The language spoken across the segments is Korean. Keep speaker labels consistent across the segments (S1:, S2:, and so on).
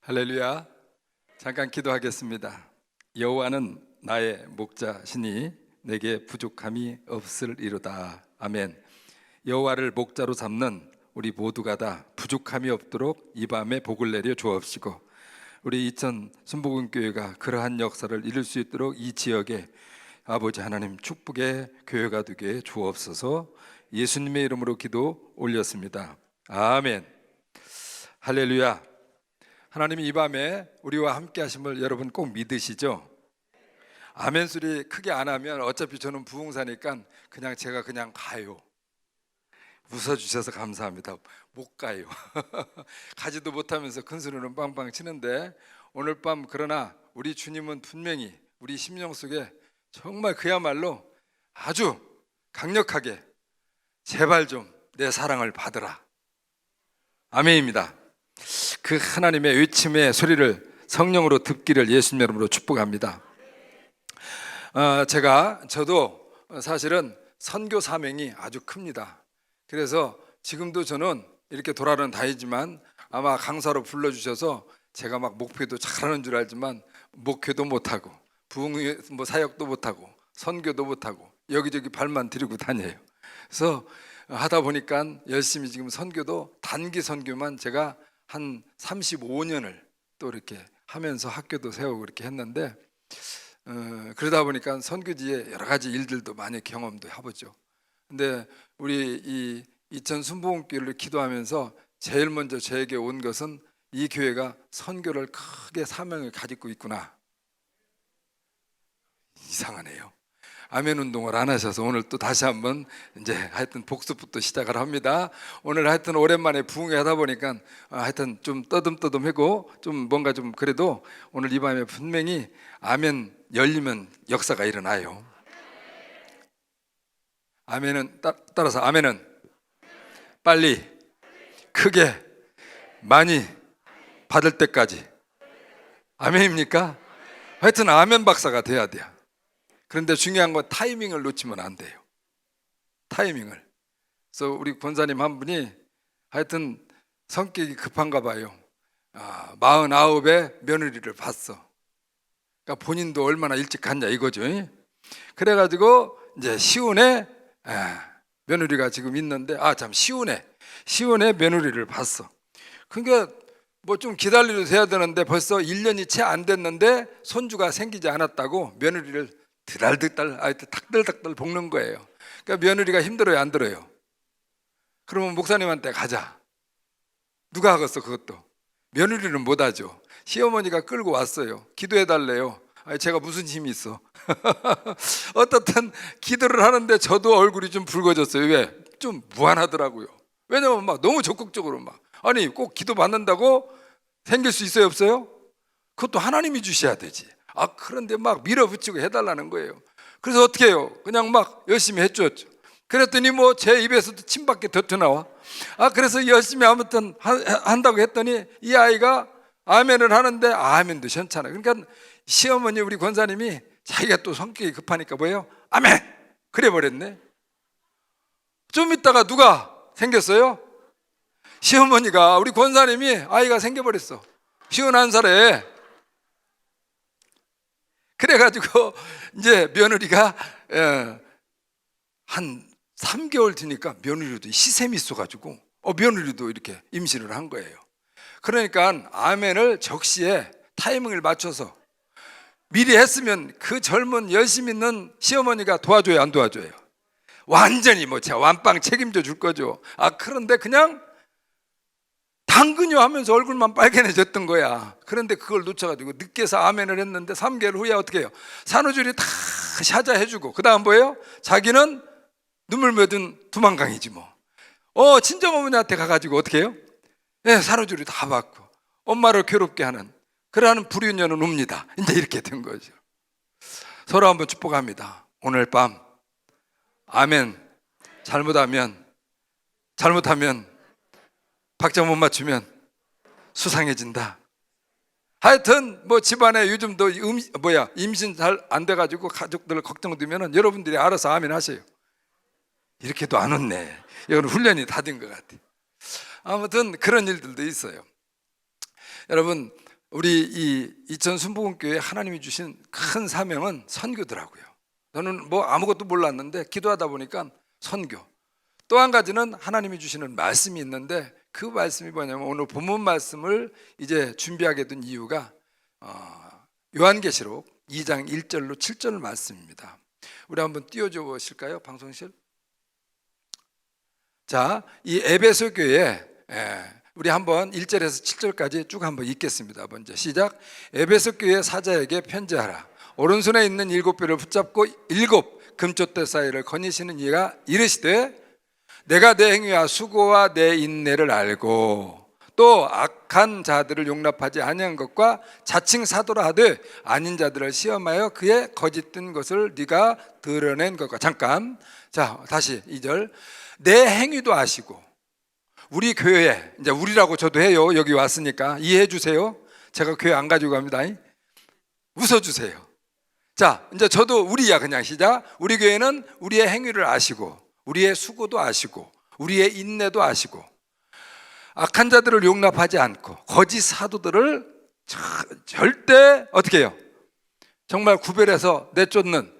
S1: 할렐루야. 잠깐 기도하겠습니다. 여호와는 나의 목자시니 내게 부족함이 없으리로다. 아멘. 여호와를 목자로 잡는 우리 모두가 다 부족함이 없도록 이 밤에 복을 내려 주옵시고, 우리 이천 순복음교회가 그러한 역사를 이룰 수 있도록 이 지역에 아버지 하나님 축복의 교회가 되게 주옵소서. 예수님의 이름으로 기도 올렸습니다. 아멘. 할렐루야. 하나님이 이 밤에 우리와 함께 하심을 여러분 꼭 믿으시죠? 아멘 소리 크게 안 하면 어차피 저는 부흥사니까 제가 그냥 가요. 웃어주셔서 감사합니다. 못 가요. 가지도 못하면서 큰 소리는 빵빵 치는데, 오늘 밤 그러나 우리 주님은 분명히 우리 심령 속에 정말 그야말로 아주 강력하게 제발 좀 내 사랑을 받으라, 아멘입니다. 그 하나님의 외침의 소리를 성령으로 듣기를 예수님 이름으로 축복합니다. 저도 사실은 선교 사명이 아주 큽니다. 그래서 지금도 저는 이렇게 다니지만 아마 강사로 불러주셔서 제가 막 목표도 잘하는 줄 알지만 목회도 못하고 부흥 사역도 못하고 선교도 못하고 여기저기 발만 들이고 다녀요. 그래서 하다 보니까 열심히 지금 선교도 단기 선교만 제가 한 35년을 또 이렇게 하면서 학교도 세우고 이렇게 했는데, 그러다 보니까 선교지에 여러 가지 일들도 많이 경험도 해보죠. 근데 우리 이 이천 순복음교회를 기도하면서 제일 먼저 저에게 온 것은 이 교회가 선교를 크게 사명을 가지고 있구나. 이상하네요. 아멘 운동을 안 하셔서 오늘 또 다시 한번 이제 하여튼 복습부터 시작을 합니다. 오늘 하여튼 오랜만에 부흥회 하다 보니까 하여튼 좀 떠듬떠듬하고 좀 뭔가 좀 그래도 오늘 이 밤에 분명히 아멘 열리면 역사가 일어나요. 아멘은 따라서 아멘은 빨리 크게 많이 받을 때까지. 아멘입니까? 하여튼 아멘 박사가 돼야 돼요. 그런데 중요한 건 타이밍을 놓치면 안 돼요. 타이밍을. 그래서 우리 권사님 한 분이 하여튼 성격이 급한가 봐요. 49에 며느리를 봤어. 그러니까 본인도 얼마나 일찍 갔냐 이거죠. 그래가지고 이제 시운에 며느리가 지금 있는데, 시운에 며느리를 봤어. 그러니까 뭐 좀 기다려도 해야 되는데 벌써 1년이 채 안 됐는데 손주가 생기지 않았다고 며느리를 탁들탁들 볶는 거예요. 그러니까 며느리가 힘들어요, 안 들어요? 그러면 목사님한테 가자. 누가 하겠어 그것도? 며느리는 못하죠. 시어머니가 끌고 왔어요. 기도해달래요. 제가 무슨 힘이 있어? 어떻든 기도를 하는데 저도 얼굴이 좀 붉어졌어요. 왜? 좀 무안하더라고요. 왜냐면 막 너무 적극적으로 꼭 기도 받는다고 생길 수 있어요, 없어요? 그것도 하나님이 주셔야 되지. 그런데 막 밀어붙이고 해달라는 거예요. 그래서 어떻게 해요? 그냥 막 열심히 해줬죠. 그랬더니 제 입에서도 침밖에 더 나와. 그래서 열심히 아무튼 한다고 했더니 이 아이가 아멘을 하는데 아멘도 시원찮아요. 그러니까 시어머니 우리 권사님이 자기가 또 성격이 급하니까 뭐예요? 아멘! 그래 버렸네. 좀 있다가 누가 생겼어요? 시어머니가 우리 권사님이 아이가 생겨버렸어. 51살에. 그래가지고 이제 며느리가 한 3개월 뒤니까 며느리도 시샘이 있어가지고 며느리도 이렇게 임신을 한 거예요. 그러니까 아멘을 적시에 타이밍을 맞춰서 미리 했으면 그 젊은 열심 있는 시어머니가 도와줘요, 안 도와줘요? 완전히 제가 완빵 책임져 줄 거죠. 그런데 그냥 당근요 하면서 얼굴만 빨개져졌던 거야. 그런데 그걸 놓쳐가지고 늦게서 아멘을 했는데 3개월 후에 어떻게 해요? 산후조리 다 샤자해주고 그 다음 뭐예요? 자기는 눈물 맺은 두만강이지 친정어머니한테 가가지고 어떻게 해요? 산후조리 다 받고 엄마를 괴롭게 하는 그러한 불효녀는 옵니다. 이제 이렇게 된 거죠. 서로 한번 축복합니다. 오늘 밤 아멘. 잘못하면 박자 못 맞추면 수상해진다. 하여튼 집안에 요즘도 임신 잘 안 돼가지고 가족들 걱정되면은 여러분들이 알아서 아멘 하세요. 이렇게도 안 웃네. 이건 훈련이 다 된 것 같아요. 아무튼 그런 일들도 있어요. 여러분 우리 이 이천 순복음교회 하나님이 주신 큰 사명은 선교더라고요. 저는 뭐 아무것도 몰랐는데 기도하다 보니까 선교. 또 한 가지는 하나님이 주시는 말씀이 있는데 그 말씀이 뭐냐면 오늘 본문 말씀을 이제 준비하게 된 이유가 요한계시록 2장 1절로 7절 말씀입니다. 우리 한번 띄워줘 보실까요? 방송실. 자, 이 에베소 교회 우리 한번 1절에서 7절까지 쭉 한번 읽겠습니다. 먼저 시작. 에베소 교회 사자에게 편지하라. 오른손에 있는 7뼈를 붙잡고 7 금촛대 사이를 거니시는 이가 이르시되 내가 내 행위와 수고와 내 인내를 알고 또 악한 자들을 용납하지 아니한 것과 자칭 사도라 하되 아닌 자들을 시험하여 그의 거짓된 것을 네가 드러낸 것과. 잠깐, 자 다시 2절. 내 행위도 아시고. 우리 교회, 이제 우리라고 저도 해요. 여기 왔으니까 이해해 주세요. 제가 교회 안 가지고 갑니다. 웃어 주세요. 자, 이제 저도 우리야. 그냥 시작. 우리 교회는 우리의 행위를 아시고 우리의 수고도 아시고 우리의 인내도 아시고 악한 자들을 용납하지 않고 거짓 사도들을 절대 어떻게 해요? 정말 구별해서 내쫓는,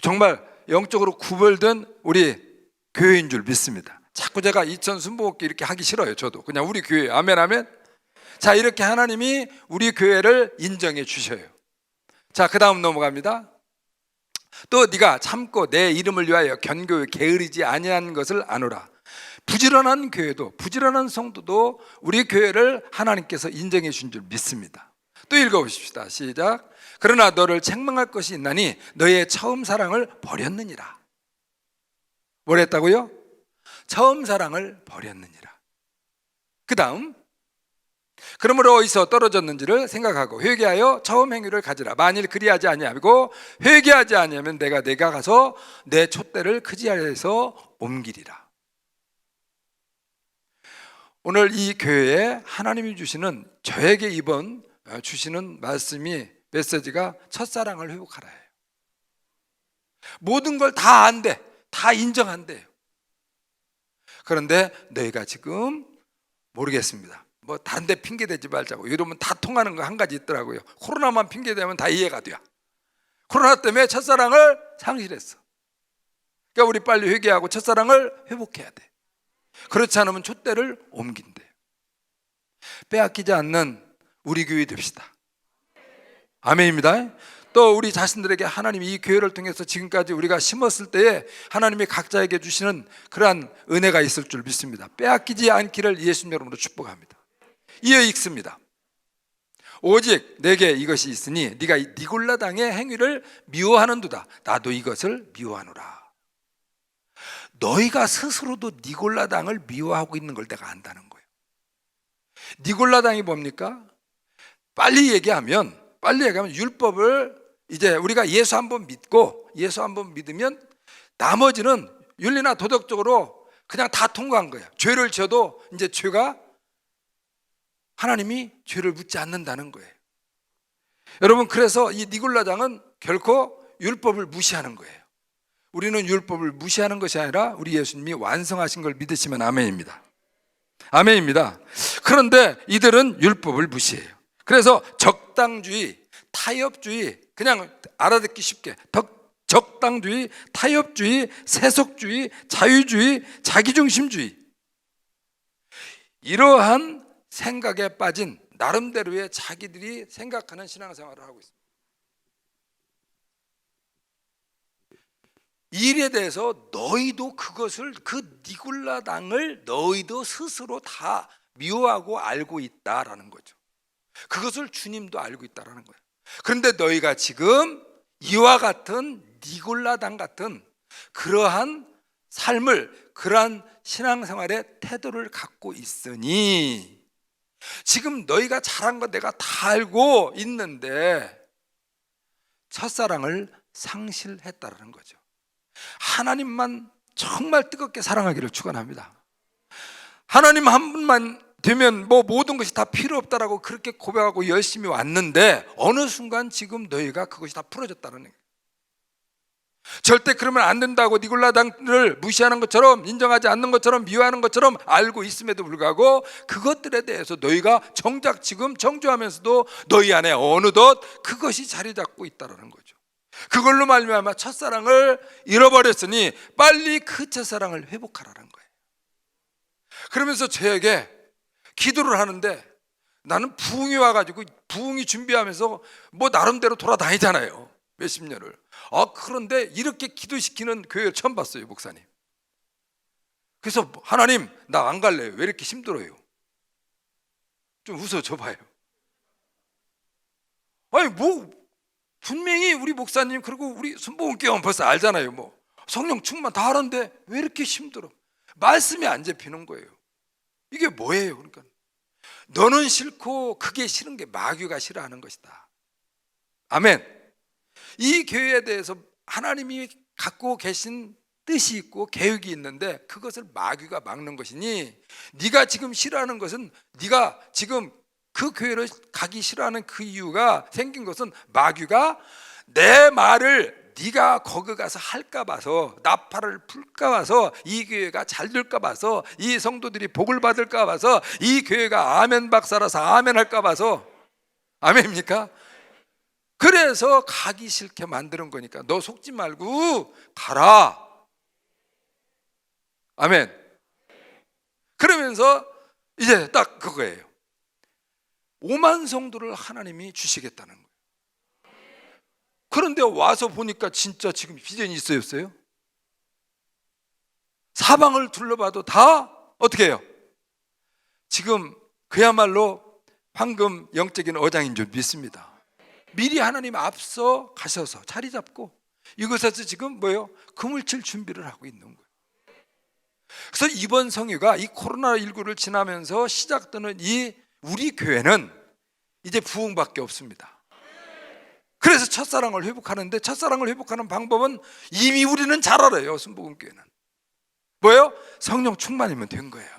S1: 정말 영적으로 구별된 우리 교회인 줄 믿습니다. 자꾸 제가 이천 순복음교회 이렇게 하기 싫어요. 저도 그냥 우리 교회. 아멘 아멘. 자, 이렇게 하나님이 우리 교회를 인정해 주셔요. 자, 그 다음 넘어갑니다. 또 네가 참고 내 이름을 위하여 견고히 게으르지 아니한 것을 아노라. 부지런한 교회도, 부지런한 성도도 우리 교회를 하나님께서 인정해 준 줄 믿습니다. 또 읽어보십시다. 시작. 그러나 너를 책망할 것이 있나니 너의 처음 사랑을 버렸느니라. 뭘 했다고요? 처음 사랑을 버렸느니라. 그 다음, 그러므로 어디서 떨어졌는지를 생각하고 회개하여 처음 행위를 가지라. 만일 그리하지 아니하고 회개하지 아니하면 내가 가서 내 촛대를 그 지하에서 옮기리라. 오늘 이 교회에 하나님이 주시는, 저에게 이번 주시는 말씀이, 메시지가 첫사랑을 회복하라예요. 모든 걸 다 안돼, 다 인정한대요. 그런데 너희가 지금 모르겠습니다. 뭐 다른 데 핑계 대지 말자고. 이러면 다 통하는 거 한 가지 있더라고요. 코로나만 핑계 대면 다 이해가 돼요. 코로나 때문에 첫사랑을 상실했어. 그러니까 우리 빨리 회개하고 첫사랑을 회복해야 돼. 그렇지 않으면 촛대를 옮긴대. 빼앗기지 않는 우리 교회 됩시다. 아멘입니다. 또 우리 자신들에게 하나님이 이 교회를 통해서 지금까지 우리가 심었을 때에 하나님이 각자에게 주시는 그러한 은혜가 있을 줄 믿습니다. 빼앗기지 않기를 예수님 이름으로 축복합니다. 이어 읽습니다. 오직 내게 이것이 있으니 네가 니골라당의 행위를 미워하는도다. 나도 이것을 미워하노라. 너희가 스스로도 니골라당을 미워하고 있는 걸 내가 안다는 거예요. 니골라당이 뭡니까? 빨리 얘기하면 율법을 이제 우리가 예수 한번 믿고 예수 한번 믿으면 나머지는 윤리나 도덕적으로 그냥 다 통과한 거예요. 죄를 지어도 이제 죄가, 하나님이 죄를 묻지 않는다는 거예요. 여러분, 그래서 이 니골라당은 결코 율법을 무시하는 거예요. 우리는 율법을 무시하는 것이 아니라 우리 예수님이 완성하신 걸 믿으시면 아멘입니다. 아멘입니다. 그런데 이들은 율법을 무시해요. 그래서 적당주의, 타협주의, 그냥 알아듣기 쉽게 적당주의, 타협주의, 세속주의, 자유주의, 자기중심주의, 이러한 생각에 빠진 나름대로의 자기들이 생각하는 신앙생활을 하고 있습니다. 이 일에 대해서 너희도 그것을, 그 니골라당을 너희도 스스로 다 미워하고 알고 있다라는 거죠. 그것을 주님도 알고 있다라는 거예요. 그런데 너희가 지금 이와 같은 니골라당 같은 그러한 삶을, 그러한 신앙생활의 태도를 갖고 있으니 지금 너희가 잘한 거 내가 다 알고 있는데 첫사랑을 상실했다라는 거죠. 하나님만 정말 뜨겁게 사랑하기를 축원합니다. 하나님 한 분만 되면 뭐 모든 것이 다 필요 없다라고 그렇게 고백하고 열심히 왔는데 어느 순간 지금 너희가 그것이 다 풀어졌다는 거예요. 절대 그러면 안 된다고 니골라당을 무시하는 것처럼, 인정하지 않는 것처럼, 미워하는 것처럼 알고 있음에도 불구하고 그것들에 대해서 너희가 정작 지금 정죄하면서도 너희 안에 어느덧 그것이 자리 잡고 있다는 거죠. 그걸로 말미암아 첫사랑을 잃어버렸으니 빨리 그 첫사랑을 회복하라는 거예요. 그러면서 저에게 기도를 하는데, 나는 부흥이 와가지고 부흥이 준비하면서 뭐 나름대로 돌아다니잖아요, 몇십 년을. 그런데 이렇게 기도시키는 교회를 처음 봤어요, 목사님. 그래서 하나님, 나 안 갈래요. 왜 이렇게 힘들어요? 좀 웃어줘 봐요. 아니 뭐 분명히 우리 목사님 그리고 우리 순복음교회는 벌써 알잖아요. 뭐 성령 충만 다 하는데 왜 이렇게 힘들어? 말씀이 안 잡히는 거예요. 이게 뭐예요? 그러니까 너는 싫고 그게 싫은 게 마귀가 싫어하는 것이다. 아멘. 이 교회에 대해서 하나님이 갖고 계신 뜻이 있고 계획이 있는데 그것을 마귀가 막는 것이니, 네가 지금 싫어하는 것은, 네가 지금 그 교회를 가기 싫어하는 그 이유가 생긴 것은 마귀가 내 말을 네가 거기 가서 할까 봐서, 나팔을 풀까 봐서, 이 교회가 잘 될까 봐서, 이 성도들이 복을 받을까 봐서, 이 교회가 아멘 박사라서 아멘 할까 봐서. 아멘입니까? 그래서 가기 싫게 만드는 거니까 너 속지 말고 가라. 아멘. 그러면서 이제 딱 그거예요. 5만 성도를 하나님이 주시겠다는 거예요. 그런데 와서 보니까 진짜 지금 비전이 있어요, 없어요? 사방을 둘러봐도 다 어떻게 해요? 지금 그야말로 황금 영적인 어장인 줄 믿습니다. 미리 하나님 앞서 가셔서 자리 잡고 이곳에서 지금 뭐예요? 금을 칠 준비를 하고 있는 거예요. 그래서 이번 성회가 이 코로나19를 지나면서 시작되는 이 우리 교회는 이제 부흥밖에 없습니다. 그래서 첫사랑을 회복하는데, 첫사랑을 회복하는 방법은 이미 우리는 잘 알아요. 순복음교회는 뭐예요? 성령 충만이면 된 거예요.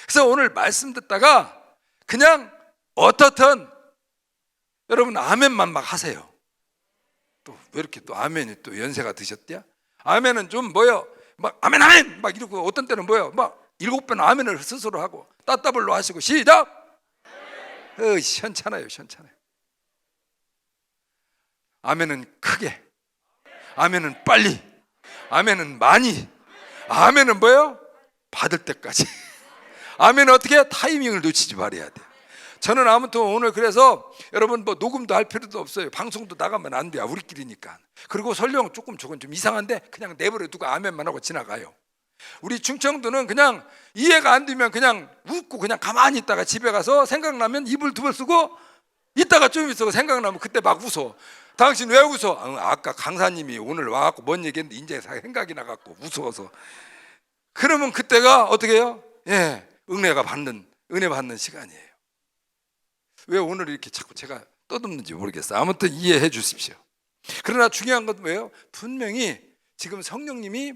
S1: 그래서 오늘 말씀 듣다가 그냥 어떻든 여러분 아멘만 막 하세요. 또 왜 이렇게 또 아멘이 또 연세가 드셨대요? 아멘은 좀 뭐예요? 막 아멘 아멘 막 이러고, 어떤 때는 뭐예요? 막 7번 아멘을 스스로 하고 따따블로 하시고 시작. 시원찮아요, 시원찮아요. 아멘은 크게, 아멘은 빨리, 아멘은 많이, 아멘은 뭐예요? 받을 때까지. 아멘은 어떻게? 타이밍을 놓치지 말아야 돼요. 저는 아무튼 오늘 그래서 여러분 뭐 녹음도 할 필요도 없어요. 방송도 나가면 안 돼요, 우리끼리니까. 그리고 설령 조금 저건 좀 이상한데 그냥 내버려 두고 아멘만 하고 지나가요. 우리 충청도는 그냥 이해가 안 되면 그냥 웃고 그냥 가만히 있다가 집에 가서 생각나면 입을 두 번 쓰고 있다가 좀 있어 생각나면 그때 막 웃어. 당신 왜 웃어? 아까 강사님이 오늘 와갖고 뭔 얘기했는데 이제 생각이 나갖고 웃어서. 그러면 그때가 어떻게 해요? 예, 은혜 받는 시간이에요. 왜 오늘 이렇게 자꾸 제가 떠듬는지 모르겠어요. 아무튼 이해해 주십시오. 그러나 중요한 건 뭐예요? 분명히 지금 성령님이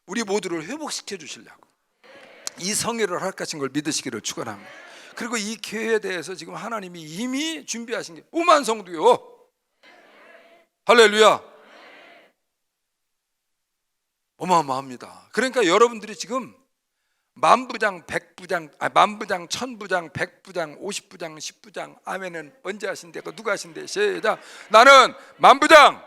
S1: 우리 모두를 회복시켜 주시려고 이 성회를 허락하신 걸 믿으시기를 축원합니다. 그리고 이 교회에 대해서 지금 하나님이 이미 준비하신 게 5만 성도요. 할렐루야. 어마어마합니다. 그러니까 여러분들이 지금 만부장, 백부장, 만부장, 천부장, 백부장, 50부장, 10부장. 아멘은 언제 하신대? 누가 하신대? 시작. 나는 만부장,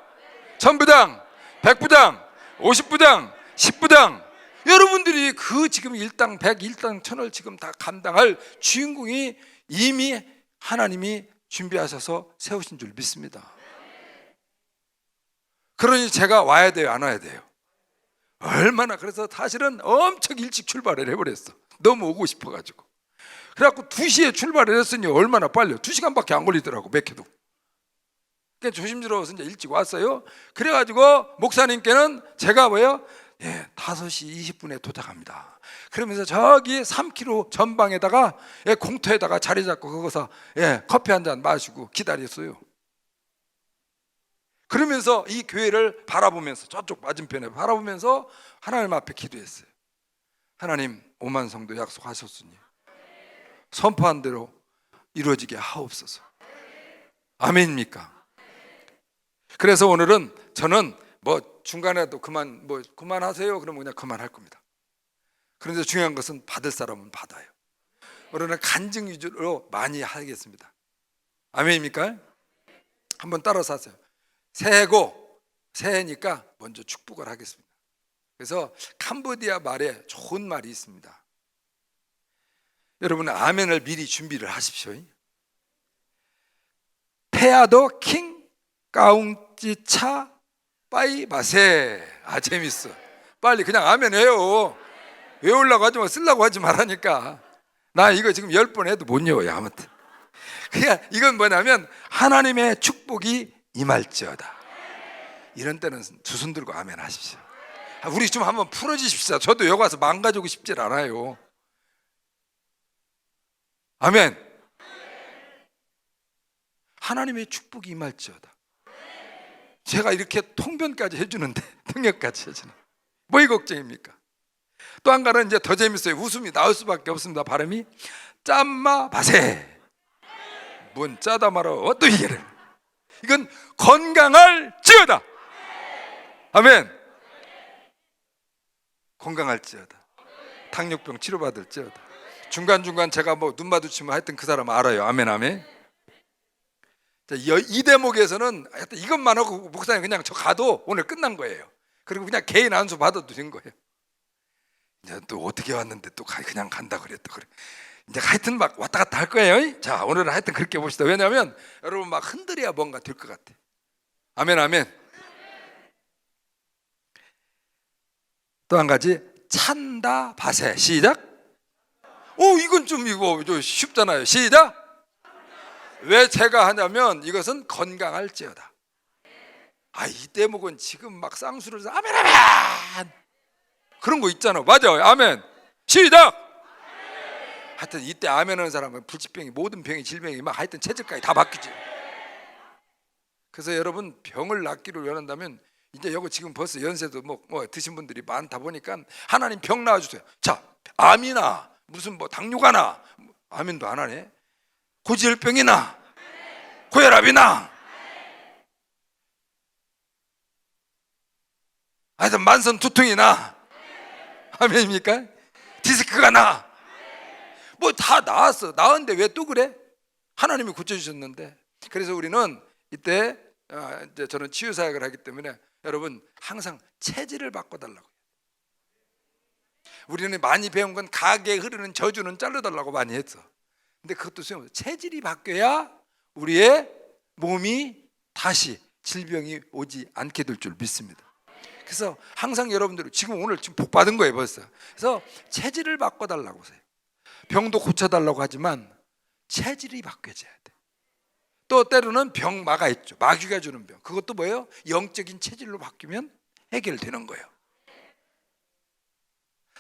S1: 천부장, 백부장, 50부장, 10부장. 여러분들이 그 지금 일당 백, 일당 천을 지금 다 감당할 주인공이 이미 하나님이 준비하셔서 세우신 줄 믿습니다. 그러니 제가 와야 돼요, 안 와야 돼요? 얼마나. 그래서 사실은 엄청 일찍 출발을 해버렸어. 너무 오고 싶어가지고. 그래갖고 2시에 출발을 했으니 얼마나 빨려. 2시간밖에 안 걸리더라고, 맥혀도. 그러니까 조심스러워서 이제 일찍 왔어요. 그래가지고 목사님께는 제가 뭐예요? 5시 20분에 도착합니다. 그러면서 저기 3km 전방에다가 공터에다가 자리 잡고 거기서 커피 한 잔 마시고 기다렸어요. 그러면서 이 교회를 바라보면서, 저쪽 맞은편에 바라보면서 하나님 앞에 기도했어요. 하나님, 5만 성도 약속하셨으니 선포한 대로 이루어지게 하옵소서. 아멘입니까? 그래서 오늘은 저는 뭐 중간에도 그만하세요 그러면 그냥 그만할 겁니다. 그런데 중요한 것은 받을 사람은 받아요. 우리는 간증 위주로 많이 하겠습니다. 아멘입니까? 한번 따라서 하세요. 새해니까 먼저 축복을 하겠습니다. 그래서 캄보디아 말에 좋은 말이 있습니다. 여러분은 아멘을 미리 준비를 하십시오. 페아도 킹 까웅찌차 빠이 마세. 재밌어. 빨리 그냥 아멘 해요. 외우려고 하지 마, 쓰려고 하지 말라니까. 나 이거 지금 10번 해도 못 외워요. 아무튼 그냥 이건 뭐냐면 하나님의 축복이 임할지어다. 이런 때는 두 손 들고 아멘 하십시오. 우리 좀 한번 풀어주십시오. 저도 여기 와서 망가지고 싶질 않아요. 아멘. 하나님의 축복이 임할지어다. 제가 이렇게 통변까지 해주는데 통역까지 해주는 뭐이 걱정입니까? 또 한 가지는 이제 더 재밌어요. 웃음이 나올 수밖에 없습니다. 발음이 짬마 바세. 뭔 짜다 말아 어떤 얘기를. 이건 건강할지어다. 아멘. 건강할지어다. 당뇨병 치료받을지어다. 중간중간 제가 뭐 눈 마주치면 하여튼 그 사람 알아요. 아멘 아멘. 이 대목에서는 하여튼 이것만 하고 목사님 그냥 저 가도 오늘 끝난 거예요. 그리고 그냥 개인 안수 받아도 된 거예요. 이제 또 어떻게 왔는데 또 그냥 간다 그랬다 그래. 이제 하여튼 막 왔다 갔다 할 거예요. 자, 오늘은 하여튼 그렇게 봅시다. 왜냐하면 여러분 막 흔들어야 뭔가 될 것 같아. 아멘 아멘. 또 한 가지 찬다 바세. 시작. 이건 이거 좀 쉽잖아요. 시작. 왜 제가 하냐면 이것은 건강할지어다. 이 대목은 지금 막 쌍수를 해서 아멘 아멘 그런 거 있잖아. 맞아요. 아멘. 시작. 하여튼 이때 아멘 하는 사람은 불치병이 모든 병이 질병이 막 하여튼 체질까지 다 바뀌지. 그래서 여러분 병을 낫기를 원한다면 이제 여기 지금 벌써 연세도 뭐 드신 분들이 많다 보니까 하나님 병 나아주세요. 자, 암이나 무슨 당뇨가나 아멘도 안 하네. 고지혈병이나 고혈압이나 하여튼 만성 두통이나 아멘입니까? 디스크가 나 뭐 다 나았어. 나은데 왜 또 그래? 하나님이 고쳐주셨는데. 그래서 우리는 이때 이제 저는 치유사역을 하기 때문에 여러분 항상 체질을 바꿔달라고. 우리는 많이 배운 건 가게에 흐르는 저주는 잘라달라고 많이 했어. 근데 그것도 소용없어. 체질이 바뀌어야 우리의 몸이 다시 질병이 오지 않게 될 줄 믿습니다. 그래서 항상 여러분들 오늘 복 받은 거예요 벌써. 그래서 체질을 바꿔달라고 해요. 병도 고쳐달라고 하지만 체질이 바뀌어져야 돼. 또 때로는 병마가 있죠. 마귀가 주는 병. 그것도 뭐예요? 영적인 체질로 바뀌면 해결되는 거예요.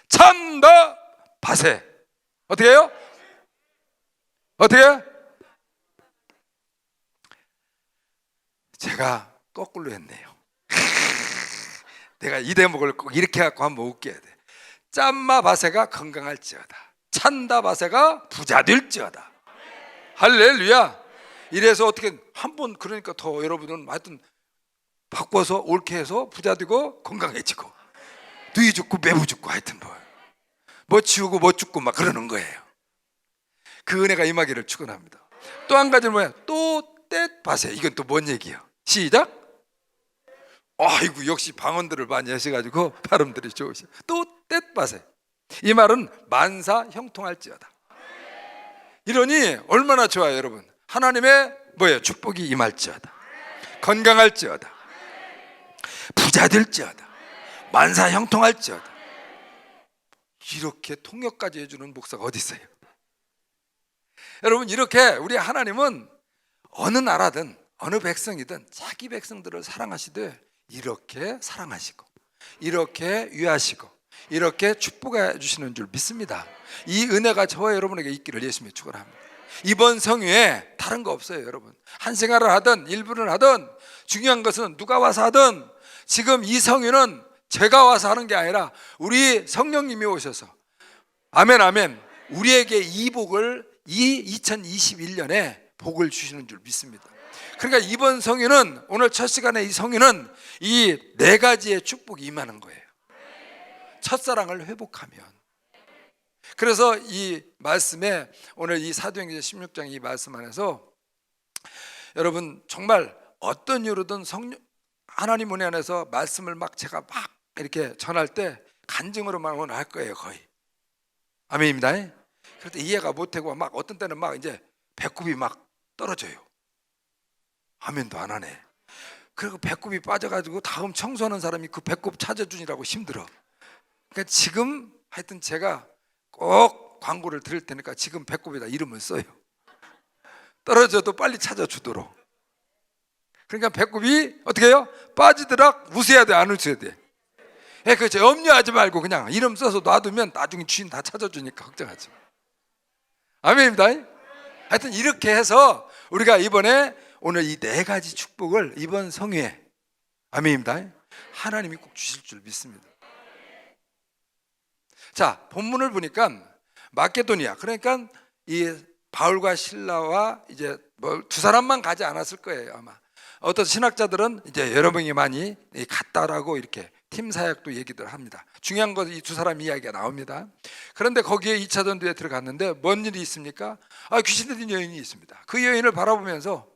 S1: 찬다 바세. 어떻게 해요? 어떻게? 제가 거꾸로 했네요. 내가 이 대목을 꼭 이렇게 갖고 한번 웃겨야 돼. 짬마 바세가 건강할지어다. 찬다 바세가 부자 될지어다. 할렐루야. 이래서 어떻게 한번 그러니까 더 여러분은 하여튼 바꿔서 옳게 해서 부자 되고 건강해지고 누이 죽고 매부 죽고 하여튼 뭐 치우고 뭐 죽고 막 그러는 거예요. 그 은혜가 임하기를 축원합니다. 또 한 가지는 뭐야? 또 떼바세. 이건 또 뭔 얘기야? 시작. 아이고 역시 방언들을 많이 하셔가지고 발음들이 좋으셔. 또 떼바세. 이 말은 만사 형통할지어다. 이러니 얼마나 좋아요 여러분. 하나님의 축복이 임할지어다. 건강할지어다. 부자 될지어다. 만사 형통할지어다. 이렇게 통역까지 해주는 목사가 어디 있어요? 여러분 이렇게 우리 하나님은 어느 나라든 어느 백성이든 자기 백성들을 사랑하시되 이렇게 사랑하시고 이렇게 위하시고 이렇게 축복해 주시는 줄 믿습니다. 이 은혜가 저와 여러분에게 있기를 예수님의 축원합니다. 이번 성유에 다른 거 없어요 여러분. 한 생활을 하든 일부를 하든 중요한 것은 누가 와서 하든 지금 이 성유는 제가 와서 하는 게 아니라 우리 성령님이 오셔서 아멘 아멘 우리에게 이 복을 이 2021년에 복을 주시는 줄 믿습니다. 그러니까 이번 성유는, 오늘 첫 시간에 이 성유는 이 네 가지의 축복이 임하는 거예요. 첫사랑을 회복하면. 그래서 이 말씀에, 오늘 이 사도행전 16장 이 말씀 안에서 여러분 정말 어떤 이유로든 하나님 은혜 안에서 말씀을 막 제가 막 이렇게 전할 때 간증으로만 오늘 할 거예요, 거의. 아멘입니다. 그럴 때 이해가 못하고 막 어떤 때는 막 이제 배꼽이 막 떨어져요. 아멘도 안 하네. 그리고 배꼽이 빠져가지고 다음 청소하는 사람이 그 배꼽 찾아주느라고 힘들어. 그러니까 지금 하여튼 제가 꼭 광고를 드릴 테니까 지금 배꼽에다 이름을 써요. 떨어져도 빨리 찾아주도록. 그러니까 배꼽이 어떻게 해요? 빠지더라. 웃어야 돼, 안 웃어야 돼? 그렇죠. 염려하지 말고 그냥 이름 써서 놔두면 나중에 주인 다 찾아주니까 걱정하지 마. 아멘입니다. 하여튼 이렇게 해서 우리가 이번에 오늘 이 네 가지 축복을 이번 성회에, 아멘입니다, 하나님이 꼭 주실 줄 믿습니다. 자, 본문을 보니까 마케도니아, 그러니까 이 바울과 실라와 이제 뭐 두 사람만 가지 않았을 거예요, 아마. 어떤 신학자들은 이제 여러 명이 많이 갔다라고 이렇게 팀 사역도 얘기들 합니다. 중요한 건 이 두 사람 이야기가 나옵니다. 그런데 거기에 2차 전도에 들어갔는데 뭔 일이 있습니까? 귀신 들린 여인이 있습니다. 그 여인을 바라보면서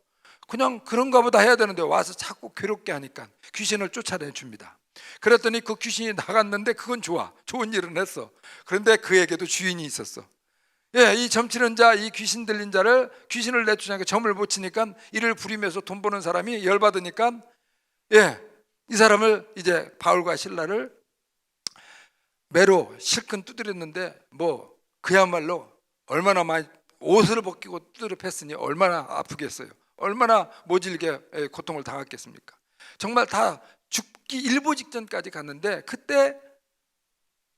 S1: 그냥 그런가 보다 해야 되는데 와서 자꾸 괴롭게 하니까 귀신을 쫓아내줍니다. 그랬더니 그 귀신이 나갔는데 그건 좋은 일은 했어. 그런데 그에게도 주인이 있었어. 이 점치는 자, 이 귀신 들린 자를, 귀신을 내쫓으니까 점을 못 치니까 이를 부리면서 돈 버는 사람이 열받으니까 이 사람을, 이제 바울과 실라를 매로 실컷 두드렸는데 뭐 그야말로 얼마나 많이 옷을 벗기고 두드려 팼으니 얼마나 아프겠어요. 얼마나 모질게 고통을 당했겠습니까? 정말 다 죽기 일보 직전까지 갔는데, 그때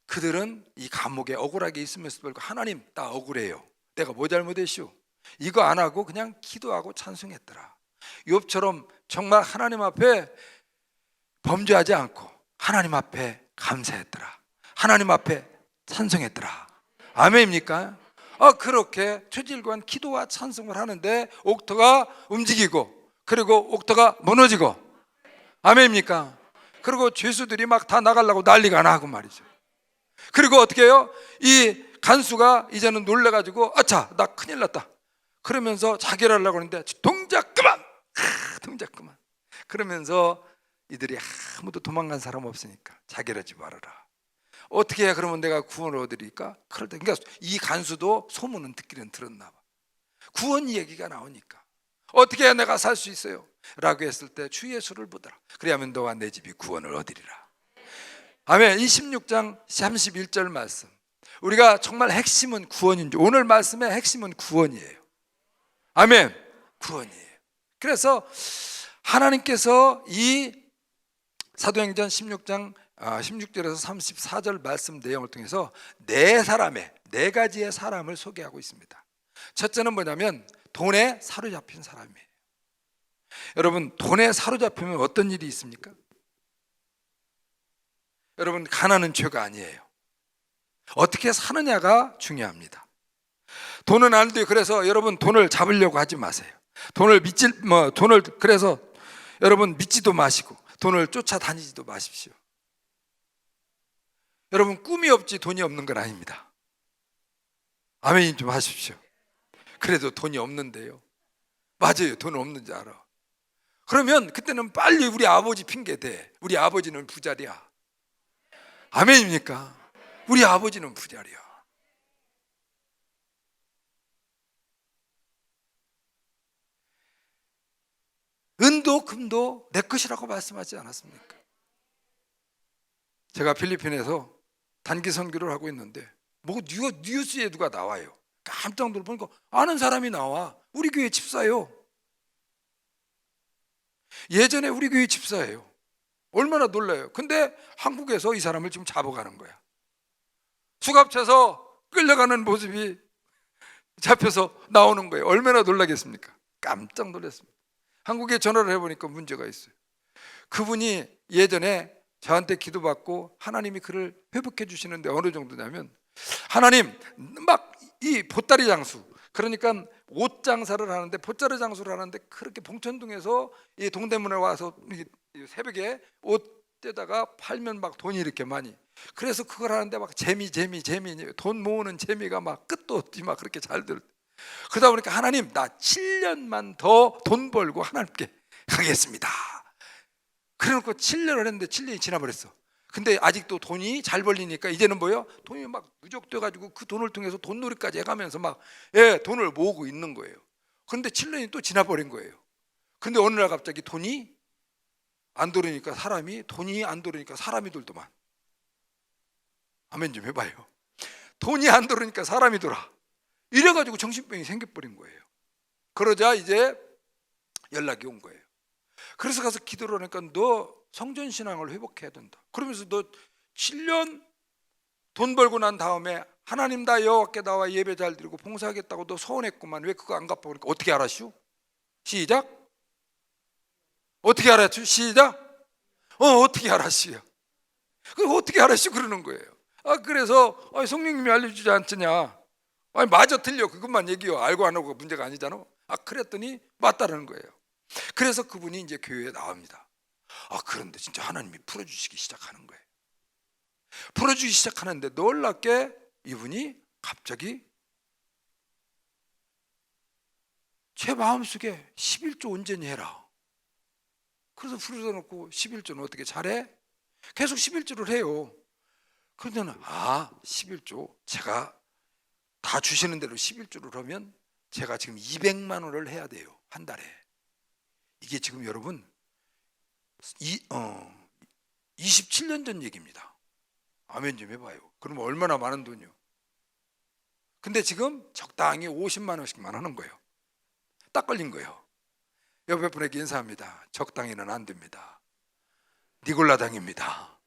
S1: 그들은 이 감옥에 억울하게 있으면서도 불구하고 하나님, 나 억울해요. 내가 뭐 잘못했시오? 이거 안 하고 그냥 기도하고 찬송했더라. 욥처럼 정말 하나님 앞에 범죄하지 않고 하나님 앞에 감사했더라. 하나님 앞에 찬송했더라. 아멘입니까? 그렇게 최질관 기도와 찬송을 하는데 옥토가 움직이고, 그리고 옥토가 무너지고, 아멘입니까? 그리고 죄수들이 막 다 나가려고 난리가 나고 말이죠. 그리고 어떻게 해요? 이 간수가 이제는 놀래가지고 아차, 나 큰일 났다 그러면서 자결을 하려고 하는데 동작 그만! 동작 그만! 그러면서 이들이 아무도 도망간 사람 없으니까 자결하지 말아라. 어떻게 해야 그러면 내가 구원을 얻으리까? 그럴 때, 그러니까 이 간수도 소문은 듣기는 들었나 봐. 구원 얘기가 나오니까 어떻게 해야 내가 살 수 있어요? 라고 했을 때 주 예수를 보더라. 그리하면 너와 내 집이 구원을 얻으리라. 아멘. 26장 31절 말씀, 우리가 정말 핵심은 구원인지, 오늘 말씀의 핵심은 구원이에요. 아멘. 구원이에요. 그래서 하나님께서 이 사도행전 16장 16절에서 34절 말씀 내용을 통해서 네 가지의 사람을 소개하고 있습니다. 첫째는 뭐냐면 돈에 사로잡힌 사람이에요. 여러분, 돈에 사로잡히면 어떤 일이 있습니까? 여러분, 가난은 죄가 아니에요. 어떻게 사느냐가 중요합니다. 돈은 안 돼요. 그래서 여러분, 돈을 잡으려고 하지 마세요. 돈을 그래서 여러분 믿지도 마시고 돈을 쫓아다니지도 마십시오. 여러분, 꿈이 없지 돈이 없는 건 아닙니다. 아멘 좀 하십시오. 그래도 돈이 없는데요. 맞아요, 돈 없는지 알아. 그러면 그때는 빨리 우리 아버지 핑계 대. 우리 아버지는 부자리야. 아멘입니까? 우리 아버지는 부자리야. 은도 금도 내 것이라고 말씀하지 않았습니까? 제가 필리핀에서 단기 선교를 하고 있는데 뭐 뉴스에 누가 나와요. 깜짝 놀라 보니까 아는 사람이 나와. 우리 교회 집사예요. 예전에 우리 교회 집사예요. 얼마나 놀라요. 근데 한국에서 이 사람을 지금 잡아가는 거야. 수갑차서 끌려가는 모습이 잡혀서 나오는 거예요. 얼마나 놀라겠습니까? 깜짝 놀랐습니다. 한국에 전화를 해보니까 문제가 있어요. 그분이 예전에 저한테 기도받고 하나님이 그를 회복해 주시는데 어느 정도냐면, 하나님 막 이 보따리 장수, 그러니까 옷 장사를 하는데, 돗자리 장수를 하는데, 그렇게 봉천동에서 이 동대문에 와서 이 새벽에 옷 떼다가 팔면 막 돈이 이렇게 많이. 그래서 그걸 하는데 막 재미 돈 모으는 재미가 막 끝도 없지, 막 그렇게 잘 들. 그러다 보니까 하나님, 나 7년만 더 돈 벌고 하나님께 가겠습니다. 그래놓고 7년을 했는데 7년이 지나버렸어. 근데 아직도 돈이 잘 벌리니까 이제는 뭐예요? 돈이 막 누적돼가지고 그 돈을 통해서 돈놀이까지 해가면서 막 돈을 모으고 있는 거예요. 그런데 7년이 또 지나버린 거예요. 근데 어느 날 갑자기 돈이 안 들어오니까 사람이 돌더만. 아멘 좀 해봐요. 돈이 안 들어오니까 사람이 돌아. 이래가지고 정신병이 생겨버린 거예요. 그러자 이제 연락이 온 거예요. 그래서 가서 기도를 하니까 너 성전신앙을 회복해야 된다. 그러면서 너 7년 돈 벌고 난 다음에 하나님 다 여호와께 나와 예배 잘 드리고 봉사하겠다고 너 서운했구만. 왜 그거 안 갚아? 그러니까 어떻게 알았슈? 시작. 어떻게 알았슈? 시작. 어떻게 알았슈? 어떻게 알았슈? 그러는 거예요. 그래서 성령님이 알려주지 않느냐. 맞아 틀려 그것만 얘기해요. 알고 안 하고가 문제가 아니잖아. 그랬더니 맞다라는 거예요. 그래서 그분이 이제 교회에 나옵니다. 그런데 진짜 하나님이 풀어주시기 시작하는 거예요. 풀어주기 시작하는데 놀랍게 이분이 갑자기 제 마음속에 11조 온전히 해라. 그래서 풀어놓고 11조는 어떻게 잘해? 계속 11조를 해요. 그러면 11조 제가 다 주시는 대로 11조를 하면 제가 지금 200만 원을 해야 돼요. 한 달에. 이게 지금 여러분 27년 전 얘기입니다. 아멘 좀 해봐요. 그럼 얼마나 많은 돈이요? 근데 지금 적당히 50만 원씩만 하는 거예요. 딱 걸린 거예요. 옆에 분에게 인사합니다. 적당히는 안 됩니다. 니골라당입니다.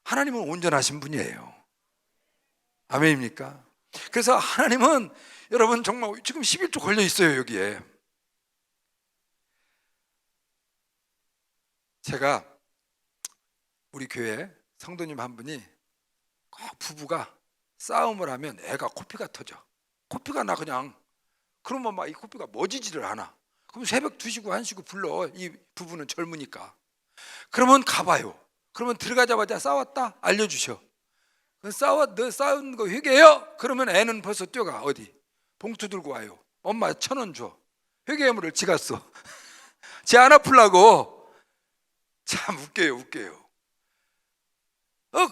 S1: 하나님은 온전하신 분이에요. 아멘입니까? 그래서 하나님은 여러분 정말 지금 11조 걸려 있어요. 여기에 제가 우리 교회 성도님 한 분이 부부가 싸움을 하면 애가 코피가 터져. 코피가 나 그냥. 그러면 막 이 코피가 멎지를 않아. 그럼 새벽 2시고 1시고 불러. 이 부부는 젊으니까. 그러면 가봐요. 그러면 들어가자마자 싸웠다? 알려주셔. 너 싸운 거 회개해요? 그러면 애는 벌써 뛰어가. 어디? 봉투 들고 와요. 엄마 1,000원 줘. 회개물을 지가 써. 쟤 안 아프려고. 참 웃겨요.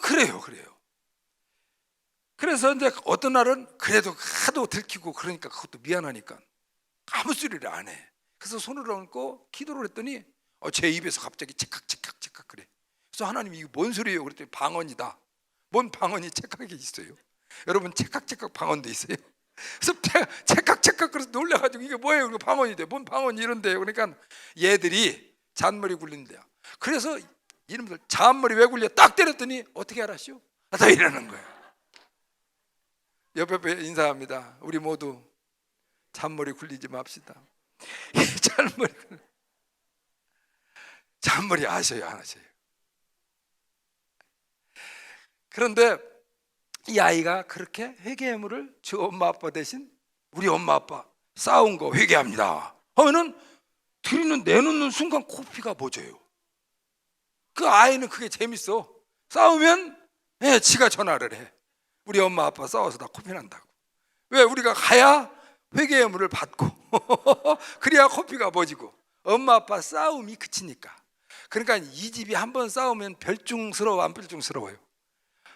S1: 그래요. 그래서 이제 어떤 날은 그래도 하도 들키고 그러니까 그것도 미안하니까 아무 소리를 안 해. 그래서 손을 얹고 기도를 했더니 제 입에서 갑자기 째깍 그래. 그래서 하나님 이게 뭔 소리예요? 그랬더니 방언이다. 뭔 방언이 째깍이 있어요? 여러분 째깍 방언도 있어요? 그래서 째깍 그래서 놀라가지고 이게 뭐예요? 방언이 돼. 뭔 방언이 이런데요? 그러니까 얘들이 잔머리 굴린대요. 그래서 이놈들 잔머리 왜 굴려? 딱 때렸더니 어떻게 알았죠? 다 이러는 거예요. 옆에 인사합니다. 우리 모두 잔머리 굴리지 맙시다. 잔머리 아셔요, 안 아셔요? 그런데 이 아이가 그렇게 회개물을 저 엄마 아빠 대신 우리 엄마 아빠 싸운 거 회개합니다 하면은 내놓는 순간 코피가 멎어요. 그 아이는 그게 재밌어. 싸우면 지가 전화를 해. 우리 엄마 아빠 싸워서 나 코피 난다고. 왜? 우리가 가야 회개의 물을 받고 그래야 코피가 멎지고 엄마 아빠 싸움이 그치니까. 그러니까 이 집이 한번 싸우면 별중스러워 안 별중스러워요?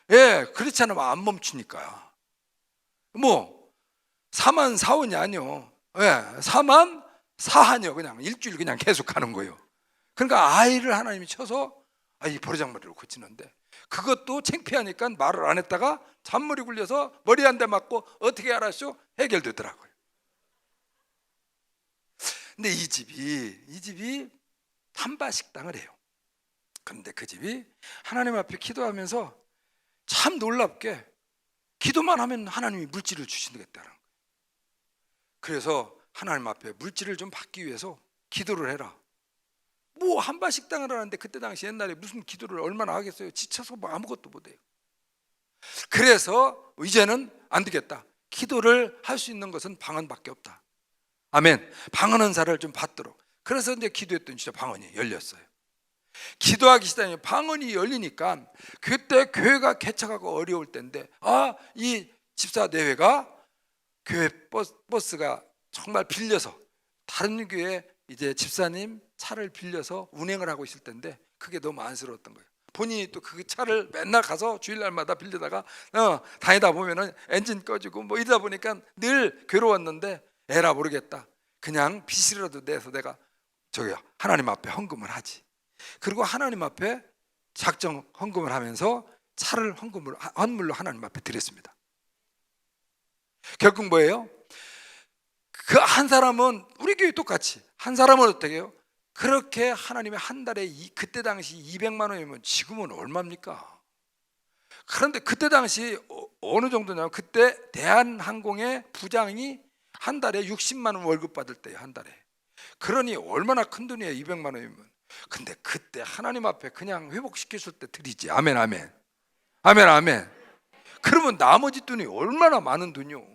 S1: 그렇지 않으면 안 멈추니까. 뭐 4만 4원이 아니요. 사만 사하녀 그냥 일주일 그냥 계속 하는 거예요. 그러니까 아이를 하나님이 쳐서 이 버르장머리를 고치는데 그것도 창피하니까 말을 안 했다가 잔머리 굴려서 머리 한 대 맞고 어떻게 알았죠? 해결되더라고요. 근데 이 집이 한바식당을 해요. 그런데 그 집이 하나님 앞에 기도하면서 참 놀랍게 기도만 하면 하나님이 물질을 주시겠다는 거예요. 그래서 하나님 앞에 물질을 좀 받기 위해서 기도를 해라. 뭐 한바식당을 하는데 그때 당시 옛날에 무슨 기도를 얼마나 하겠어요? 지쳐서 뭐 아무것도 못해요. 그래서 이제는 안 되겠다. 기도를 할 수 있는 것은 방언밖에 없다. 아멘. 방언 은사를 좀 받도록. 그래서 이제 기도했더니 진짜 방언이 열렸어요. 기도하기 시작하면 방언이 열리니까 그때 교회가 개척하고 어려울 때인데, 이 집사 내외가 교회 버스가 정말 빌려서 다른 교회 이제 집사님 차를 빌려서 운행을 하고 있을 텐데 그게 너무 안쓰러웠던 거예요. 본인이 또 그 차를 맨날 가서 주일날마다 빌리다가 다니다 보면은 엔진 꺼지고 뭐 이러다 보니까 늘 괴로웠는데 에라 모르겠다. 그냥 빚이라도 내서 내가 하나님 앞에 헌금을 하지. 그리고 하나님 앞에 작정 헌금을 하면서 차를 헌물로 하나님 앞에 드렸습니다. 결국 뭐예요? 그 한 사람은 우리 교회 똑같이 한 사람은 어떻게 해요? 그렇게 하나님의 한 달에 그때 당시 200만 원이면 지금은 얼마입니까? 그런데 그때 당시 어느 정도냐면 그때 대한항공의 부장이 한 달에 60만 원 월급 받을 때예요. 한 달에. 그러니 얼마나 큰 돈이에요. 200만 원이면. 근데 그때 하나님 앞에 그냥 회복시켰을 때 드리지. 아멘 아멘. 아멘 아멘. 그러면 나머지 돈이 얼마나 많은 돈이요.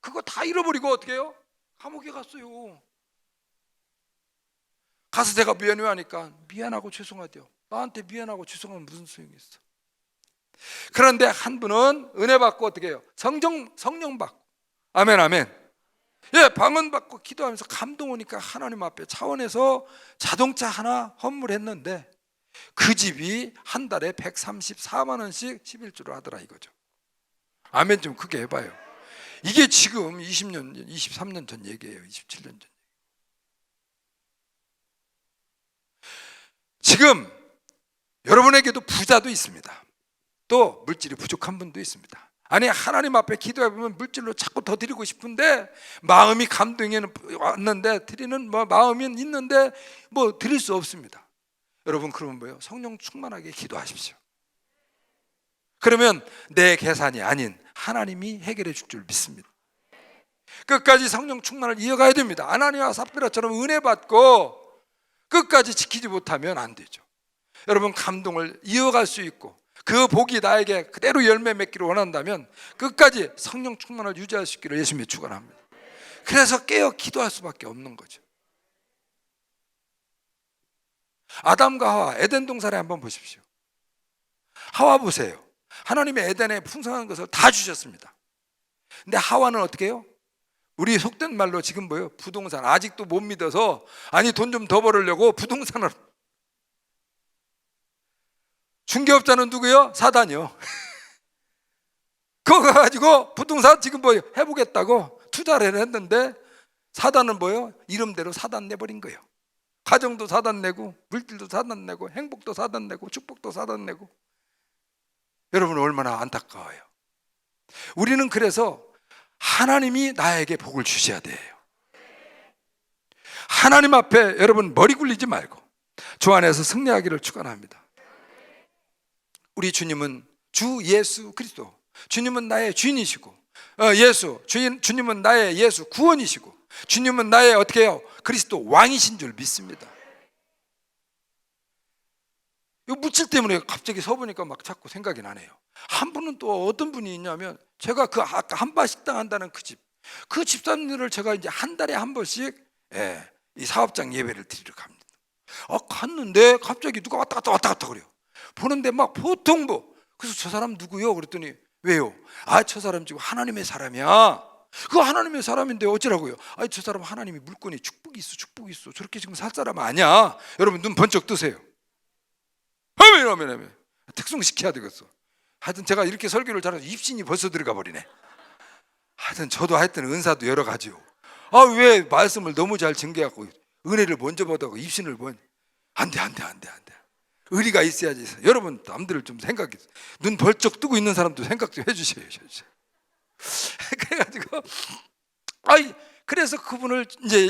S1: 그거 다 잃어버리고 어떻게 해요? 감옥에 갔어요. 가서 제가 미안해 하니까 미안하고 죄송하대요. 나한테 미안하고 죄송하면 무슨 소용이 있어. 그런데 한 분은 은혜 받고 어떻게 해요? 성령 받고. 아멘 아멘. 예, 방언 받고 기도하면서 감동 오니까 하나님 앞에 차원에서 자동차 하나 헌물했는데 그 집이 한 달에 134만 원씩 11주를 하더라 이거죠. 아멘 좀 크게 해봐요. 이게 지금 20년, 23년 전 얘기예요. 27년 전. 지금 여러분에게도 부자도 있습니다. 또 물질이 부족한 분도 있습니다. 아니 하나님 앞에 기도해보면 물질로 자꾸 더 드리고 싶은데 마음이 감동이 왔는데 드리는 마음이 있는데 드릴 수 없습니다. 여러분 그러면 뭐예요? 성령 충만하게 기도하십시오. 그러면 내 계산이 아닌 하나님이 해결해 줄 줄 믿습니다. 끝까지 성령 충만을 이어가야 됩니다. 아나니아와 삽비라처럼 은혜 받고 끝까지 지키지 못하면 안 되죠. 여러분 감동을 이어갈 수 있고 그 복이 나에게 그대로 열매 맺기를 원한다면 끝까지 성령 충만을 유지할 수 있기를 예수님이 축원합니다. 그래서 깨어 기도할 수밖에 없는 거죠. 아담과 하와 에덴 동산에 한번 보십시오. 하와 보세요. 하나님의 에덴에 풍성한 것을 다 주셨습니다. 근데 하와는 어떻게 해요? 우리 속된 말로 지금 뭐예요? 부동산 아직도 못 믿어서 아니 돈 좀 더 벌으려고 부동산을 중개업자는 누구요? 사단이요. 그거 가지고 부동산 지금 해보겠다고 투자를 했는데 사단은 이름대로 사단 내버린 거예요. 가정도 사단 내고 물질도 사단 내고 행복도 사단 내고 축복도 사단 내고. 여러분 얼마나 안타까워요. 우리는 그래서 하나님이 나에게 복을 주셔야 돼요. 하나님 앞에 여러분 머리 굴리지 말고 주 안에서 승리하기를 축원합니다. 우리 주님은 주 예수 그리스도, 주님은 나의 주인이시고 주님은 나의 예수 구원이시고 주님은 나의 어떻게 해요? 그리스도 왕이신 줄 믿습니다. 이 물질 때문에 갑자기 서보니까 막 자꾸 생각이 나네요. 한 분은 또 어떤 분이 있냐면 제가 아까 한바식당 한다는 그 집사님들을 제가 이제 한 달에 한 번씩 이 사업장 예배를 드리러 갑니다. 갔는데 갑자기 누가 왔다 갔다 그래요. 보는데 막 보통 그래서 저 사람 누구요? 그랬더니 왜요? 저 사람 지금 하나님의 사람이야. 그 하나님의 사람인데 어쩌라고요? 저 사람 하나님이 물건이 축복이 있어 저렇게 지금 살 사람 아니야. 여러분 눈 번쩍 뜨세요. 아멘. 특성시켜야 되겠어. 하여튼 제가 이렇게 설교를 잘해서 입신이 벌써 들어가 버리네. 하여튼 저도 은사도 여러 가지요. 왜 말씀을 너무 잘 증거하고 은혜를 먼저 받아고 입신을 안 돼. 의리가 있어야지. 여러분 남들을 좀 생각해. 눈 벌쩍 뜨고 있는 사람도 생각 좀 해주세요. 그래가지고 그래서 그분을 이제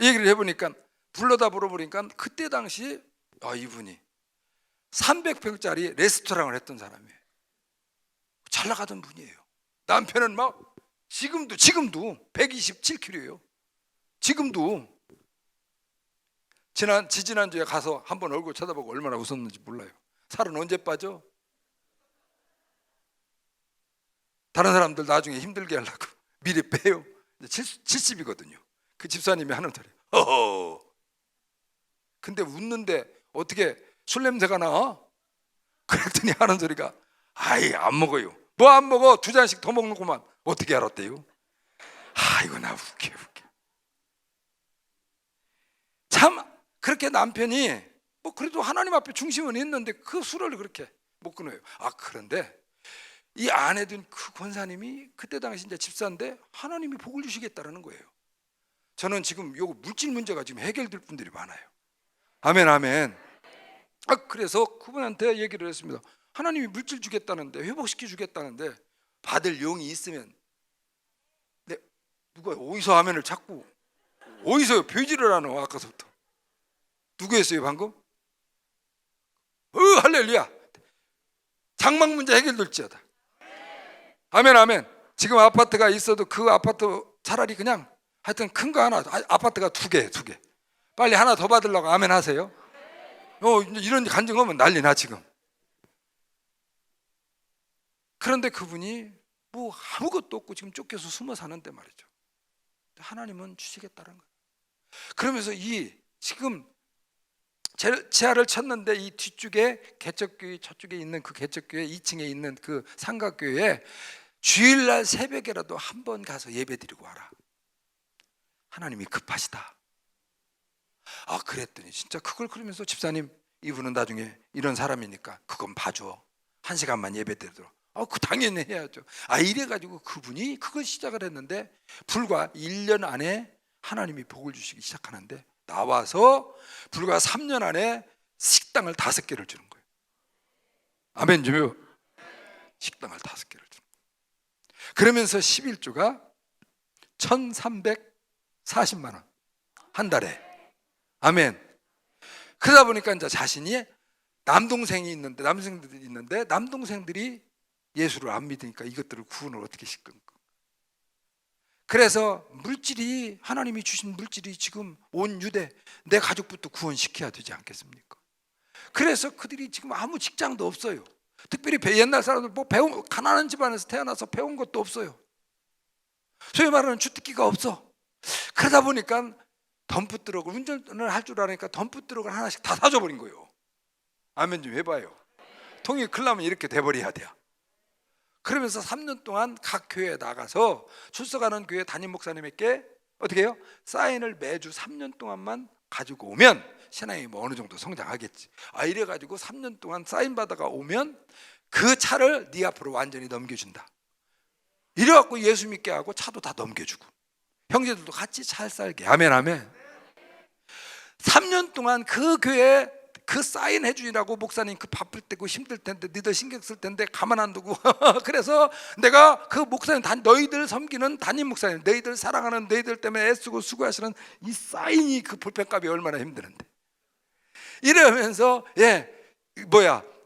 S1: 얘기를 해보니까 불러다 물어보니까 그때 당시 이분이 300평짜리 레스토랑을 했던 사람이에요. 잘 나가던 분이에요. 남편은 막 지금도 127kg예요. 지금도 지난주에 가서 한번 얼굴 쳐다보고 얼마나 웃었는지 몰라요. 살은 언제 빠져? 다른 사람들 나중에 힘들게 하려고 미리 빼요. 70이거든요. 그 집사님이 하는 소리. 허허. 근데 웃는데 어떻게 술 냄새가 나? 그랬더니 하는 소리가 아이 안 먹어요. 뭐 안 먹어? 2잔씩 더 먹는구만. 어떻게 알았대요? 이거 나 웃겨. 참 그렇게 남편이 뭐 그래도 하나님 앞에 중심은 있는데 그 술을 그렇게 못 끊어요. 그런데 이 아내 둔 그 권사님이 그때 당시 이제 집사인데 하나님이 복을 주시겠다라는 거예요. 저는 지금 요거 물질 문제가 지금 해결될 분들이 많아요. 아멘 아멘. 그래서 그분한테 얘기를 했습니다. 하나님이 물질 주겠다는데, 회복시켜 주겠다는데 받을 용이 있으면. 누가 어디서 아멘을 자꾸 어디서 표지를 하노? 아까부터 누구였어요 방금? 할렐루야. 장막 문제 해결될지어다. 아멘 아멘. 지금 아파트가 있어도 그 아파트 차라리 그냥 하여튼 큰 거 하나, 아파트가 2개 빨리 하나 더 받으려고 아멘 하세요. 이런 간증하면 난리 나 지금. 그런데 그분이 뭐 아무것도 없고 지금 쫓겨서 숨어 사는데 말이죠. 하나님은 주시겠다는 거예요. 그러면서 지금 지하를 쳤는데 이 뒤쪽에 개척교회, 저쪽에 있는 그 개척교회 2층에 있는 그 삼각교회에 주일날 새벽에라도 한번 가서 예배 드리고 와라. 하나님이 급하시다. 그랬더니 진짜 그걸 그러면서 집사님, 이분은 나중에 이런 사람이니까 그건 봐줘. 1시간만 예배 드리도록. 그 당연히 해야죠. 이래가지고 그분이 그걸 시작을 했는데 불과 1년 안에 하나님이 복을 주시기 시작하는데 나와서 불과 3년 안에 식당을 5개를 주는 거예요. 아멘 좀요. 식당을 5개를 주는 거예요. 그러면서 11조가 1,340만 원 한 달에. 아멘. 그러다 보니까 이제 자신이 남동생들이 있는데 남동생들이 예수를 안 믿으니까 이것들을 구원을 어떻게 시킬까? 그래서 물질이, 하나님이 주신 물질이 지금 온 유대 내 가족부터 구원시켜야 되지 않겠습니까? 그래서 그들이 지금 아무 직장도 없어요. 특별히 옛날 사람들 뭐 가난한 집안에서 태어나서 배운 것도 없어요. 소위 말하는 주특기가 없어. 그러다 보니까 덤프트럭을, 운전을 할 줄 아니까 덤프트럭을 하나씩 다 사줘버린 거예요. 아멘 좀 해봐요. 통이 큰일 나면 이렇게 돼버려야 돼요. 그러면서 3년 동안 각 교회에 나가서 출석하는 교회 담임 목사님에게 어떻게 해요? 사인을 매주 3년 동안만 가지고 오면 신앙이 뭐 어느 정도 성장하겠지. 이래가지고 3년 동안 사인 받아가 오면 그 차를 네 앞으로 완전히 넘겨준다. 이래갖고 예수 믿게 하고 차도 다 넘겨주고 형제들도 같이 잘 살게. 아멘 아멘. 3년 동안 그 교회에 그 사인 해주니라고 목사님 그 바쁠 때고 힘들 텐데 너희들 신경 쓸 텐데 가만 안 두고 그래서 내가 그 목사님, 너희들 섬기는 담임 목사님, 너희들 사랑하는, 너희들 때문에 애쓰고 수고하시는 이 사인이 그 불펜값이 얼마나 힘드는데 이러면서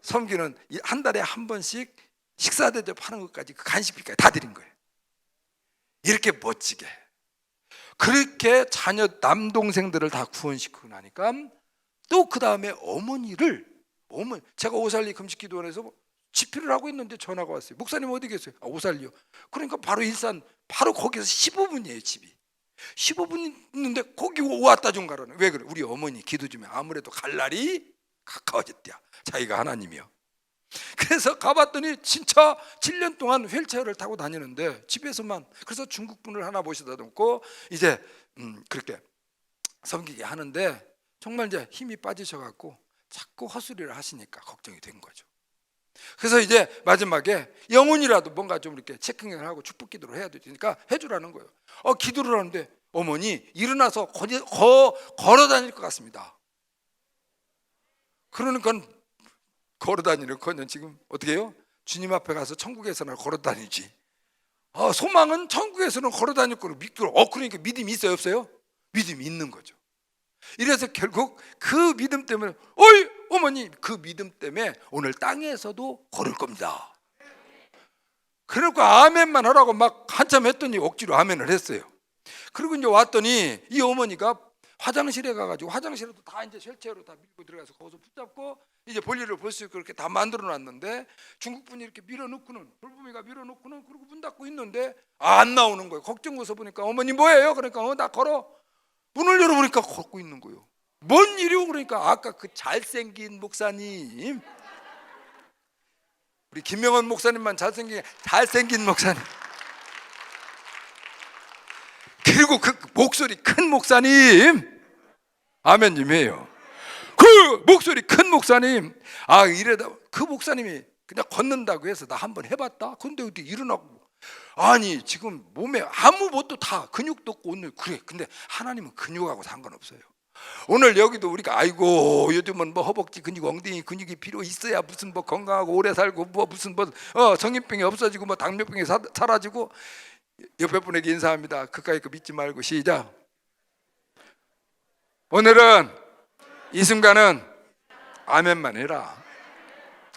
S1: 섬기는 한 달에 한 번씩 식사 대접하는 것까지 그 간식비까지 다 드린 거예요. 이렇게 멋지게 그렇게 자녀 남동생들을 다 구원시키고 나니까 또 그 다음에 제가 오살리 금식기도원에서 집회를 하고 있는데 전화가 왔어요. 목사님 어디 계세요? 오살리요. 그러니까 바로 일산, 바로 거기서 15분이에요 집이. 15분 있는데 거기 왔다 좀 가라는. 왜 그래? 우리 어머니 기도 좀 해. 아무래도 갈 날이 가까워졌대요. 자기가 하나님이요. 그래서 가봤더니 진짜 7년 동안 휠체어를 타고 다니는데 집에서만. 그래서 중국분을 하나 모시다 놓고 이제 그렇게 섬기게 하는데 정말 이제 힘이 빠지셔갖고 자꾸 헛소리를 하시니까 걱정이 된 거죠. 그래서 이제 마지막에 영혼이라도 뭔가 좀 이렇게 체킹을 하고 축복 기도를 해야 되니까 해주라는 거예요. 기도를 하는데 어머니 일어나서 걸어 다닐 것 같습니다. 그러니까 걸어 다니는커녕 지금 어떻게 해요? 주님 앞에 가서 천국에서는 걸어 다니지. 소망은 천국에서는 걸어 다닐 거로 믿고. 그러니까 믿음이 있어요, 없어요? 믿음이 있는 거죠. 이래서 결국 그 믿음 때문에 어머니 그 믿음 때문에 오늘 땅에서도 걸을 겁니다. 그러니까 아멘만 하라고 막 한참 했더니 억지로 아멘을 했어요. 그리고 이제 왔더니 이 어머니가 화장실에 가가지고 화장실에도 다 이제 휠체어로 다 밀고 들어가서 거기서 붙잡고 이제 볼일을 볼 수 있고 그렇게 다 만들어 놨는데 중국 분이 이렇게 밀어놓고는 돌부미가 밀어놓고는 그리고 문 닫고 있는데 안 나오는 거예요. 걱정해서 보니까 어머니 뭐예요? 그러니까 나 걸어. 문을 열어보니까 걷고 있는 거예요. 뭔 일이오? 그러니까 아까 그 잘생긴 목사님, 우리 김명헌 목사님만 잘생긴 목사님, 그리고 그 목소리 큰 목사님, 아멘님이에요. 그 목소리 큰 목사님, 이래다 그 목사님이 그냥 걷는다고 해서 나 한번 해봤다. 근데 어디 일어나고, 아니 지금 몸에 아무 뭣도 다 근육도 없고 오늘 그래. 근데 하나님은 근육하고 상관없어요. 오늘 여기도 우리가 아이고 요즘은 뭐 허벅지 근육, 엉덩이 근육이 필요 있어야 무슨 뭐 건강하고 오래 살고 뭐 무슨 뭐 성인병이 없어지고 뭐 당뇨병이 사라지고. 옆에 분에게 인사합니다. 그까이 거 믿지 말고 시작. 오늘은 이 순간은 아멘만 해라.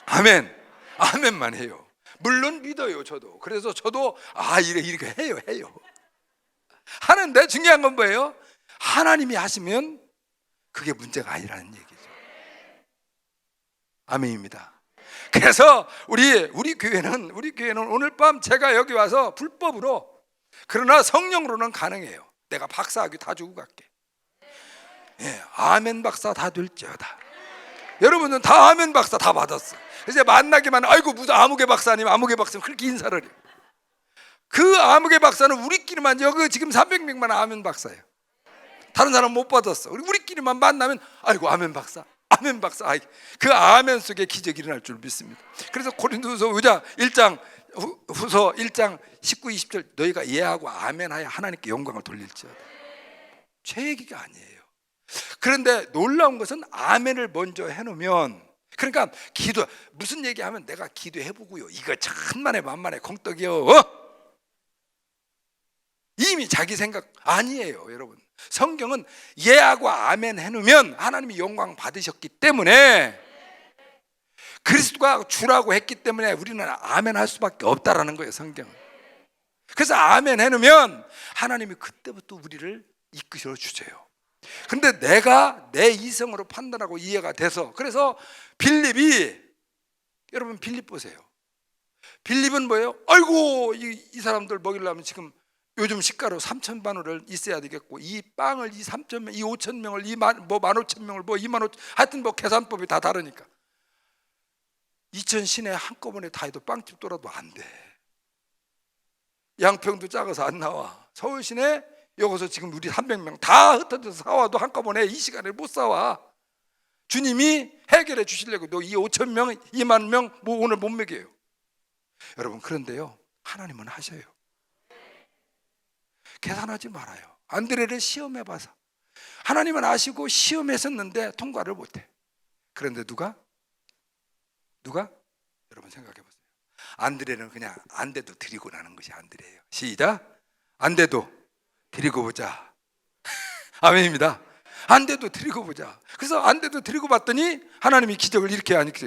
S1: 아멘. 아멘만 해요. 물론 믿어요. 저도. 그래서 저도 이렇게 해요. 하는데 중요한 건 뭐예요? 하나님이 하시면 그게 문제가 아니라는 얘기죠. 아멘입니다. 그래서 우리 교회는 오늘 밤 제가 여기 와서 불법으로, 그러나 성령으로는 가능해요. 내가 박사학위 다 주고 갈게. 아멘 박사 다 될지어다. 여러분은 다 아멘 박사 다 받았어. 이제 만나기만 아이고 무슨 아무개 박사님 그렇게 인사를 해요. 그 아무개 박사는 우리끼리만, 여기 지금 300명만 아멘 박사예요. 다른 사람 못 받았어. 우리끼리만 만나면 아이고 아멘 박사. 그 아멘 속에 기적이 일어날 줄 믿습니다. 그래서 고린도후서 1장 후서 1장 19, 20절 너희가 예하고 아멘하여 하나님께 영광을 돌릴지어다. 제 얘기가 아니에요. 그런데 놀라운 것은 아멘을 먼저 해놓으면, 그러니까 기도 무슨 얘기하면 내가 기도해보고요 이거 천만에 만만에 공떡이요 이미 자기 생각 아니에요. 여러분, 성경은 예하고 아멘 해놓으면 하나님이 영광 받으셨기 때문에, 그리스도가 주라고 했기 때문에 우리는 아멘 할 수밖에 없다라는 거예요, 성경은. 그래서 아멘 해놓으면 하나님이 그때부터 우리를 이끄셔 주세요. 근데 내가 내 이성으로 판단하고 이해가 돼서, 그래서 여러분 빌립 보세요. 빌립은 뭐예요? 아이고 이 사람들 먹이려면 지금 요즘 시가로 3,000바늘을 있어야 되겠고, 이 빵을 이 3,000명, 이 5,000명을 이 15,000명을 25,000, 하여튼 계산법이 다 다르니까 2,000 시내 한꺼번에 다 해도 빵집 돌아도 안 돼. 양평도 작아서 안 나와. 서울 시내 여기서 지금 우리 300명 다 흩어져서 사와도 한꺼번에 이 시간에 못 사와. 주님이 해결해 주시려고 너 이 5,000명 2만 명 뭐 오늘 못 먹여요. 여러분, 그런데요 하나님은 하셔요. 계산하지 말아요. 안드레를 시험해봐서 하나님은 아시고 시험했었는데 통과를 못해. 그런데 누가? 여러분 생각해보세요. 안드레는 그냥 안 돼도 드리고 나는 것이 안드레예요. 시작. 안 돼도 드리고 보자. 아멘입니다. 안 돼도 드리고 보자. 그래서 안 돼도 드리고 봤더니 하나님이 기적을 이렇게 하니까,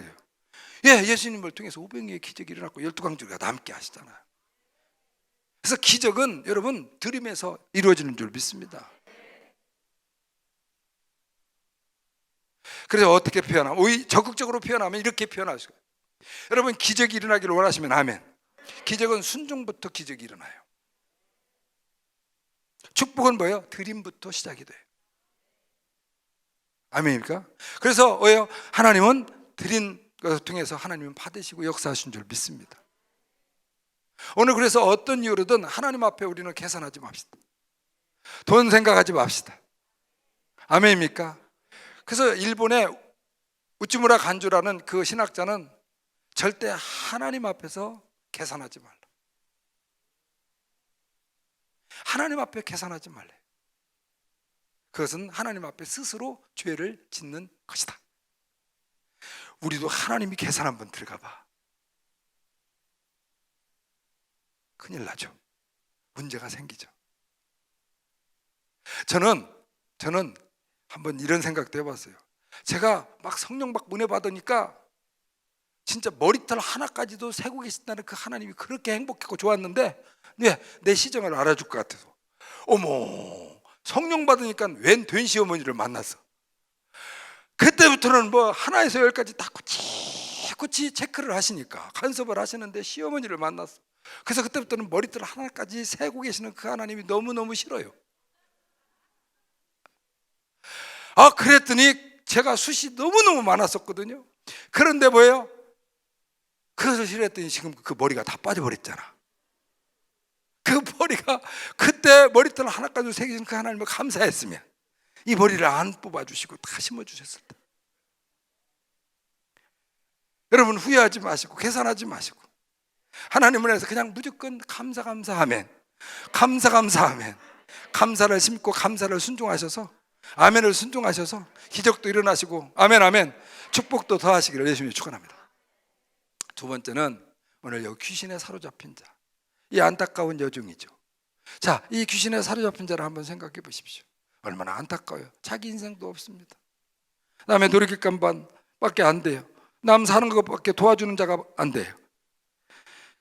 S1: 예수님을 통해서 500개의 기적이 일어났고 12강조가 남게 하시잖아요. 그래서 기적은 여러분 드림에서 이루어지는 줄 믿습니다. 그래서 어떻게 표현하면, 적극적으로 표현하면 이렇게 표현하시고, 여러분 기적이 일어나기를 원하시면 아멘. 기적은 순종부터 기적이 일어나요. 축복은 뭐예요? 드림부터 시작이 돼요. 아멘입니까? 그래서 왜요? 하나님은 드린 것을 통해서 하나님은 받으시고 역사하신 줄 믿습니다. 오늘 그래서 어떤 이유로든 하나님 앞에 우리는 계산하지 맙시다. 돈 생각하지 맙시다. 아멘입니까? 그래서 일본의 우찌무라 간주라는 그 신학자는 절대 하나님 앞에서 계산하지 말라. 하나님 앞에 계산하지 말래. 그것은 하나님 앞에 스스로 죄를 짓는 것이다. 우리도 하나님이 계산 한번 들어가 봐. 큰일 나죠. 문제가 생기죠. 저는 한번 이런 생각도 해봤어요. 제가 막 성령 막 은혜 받으니까 진짜 머리털 하나까지도 세고 계신다는 그 하나님이 그렇게 행복했고 좋았는데, 내 시정을 알아줄 것 같아서, 어머 성령 받으니까 웬 된 시어머니를 만났어. 그때부터는 뭐 하나에서 열까지 다 굳이 체크를 하시니까 간섭을 하시는데 시어머니를 만났어. 그래서 그때부터는 머리털 하나까지 세고 계시는 그 하나님이 너무너무 싫어요. 그랬더니 제가 숱이 너무너무 많았었거든요. 그런데 뭐예요? 그것을 싫어했더니 지금 그 머리가 다 빠져버렸잖아. 그 머리가 그때 머리털 하나까지 새기신 그 하나님을 감사했으면 이 머리를 안 뽑아주시고 다 심어주셨을 때, 여러분 후회하지 마시고 계산하지 마시고 하나님을 위해서 그냥 무조건 감사 아멘, 감사 아멘, 감사를 심고 감사를 순종하셔서 아멘을 순종하셔서 기적도 일어나시고 아멘 축복도 더하시기를 예수님이 축원합니다. 두 번째는 오늘 여기 귀신에 사로잡힌 자, 이 안타까운 여종이죠. 자, 이 귀신에 사로잡힌 자를 한번 생각해 보십시오. 얼마나 안타까워요. 자기 인생도 없습니다. 남의 놀이길감밖에 안 돼요. 남 사는 것밖에 도와주는 자가 안 돼요.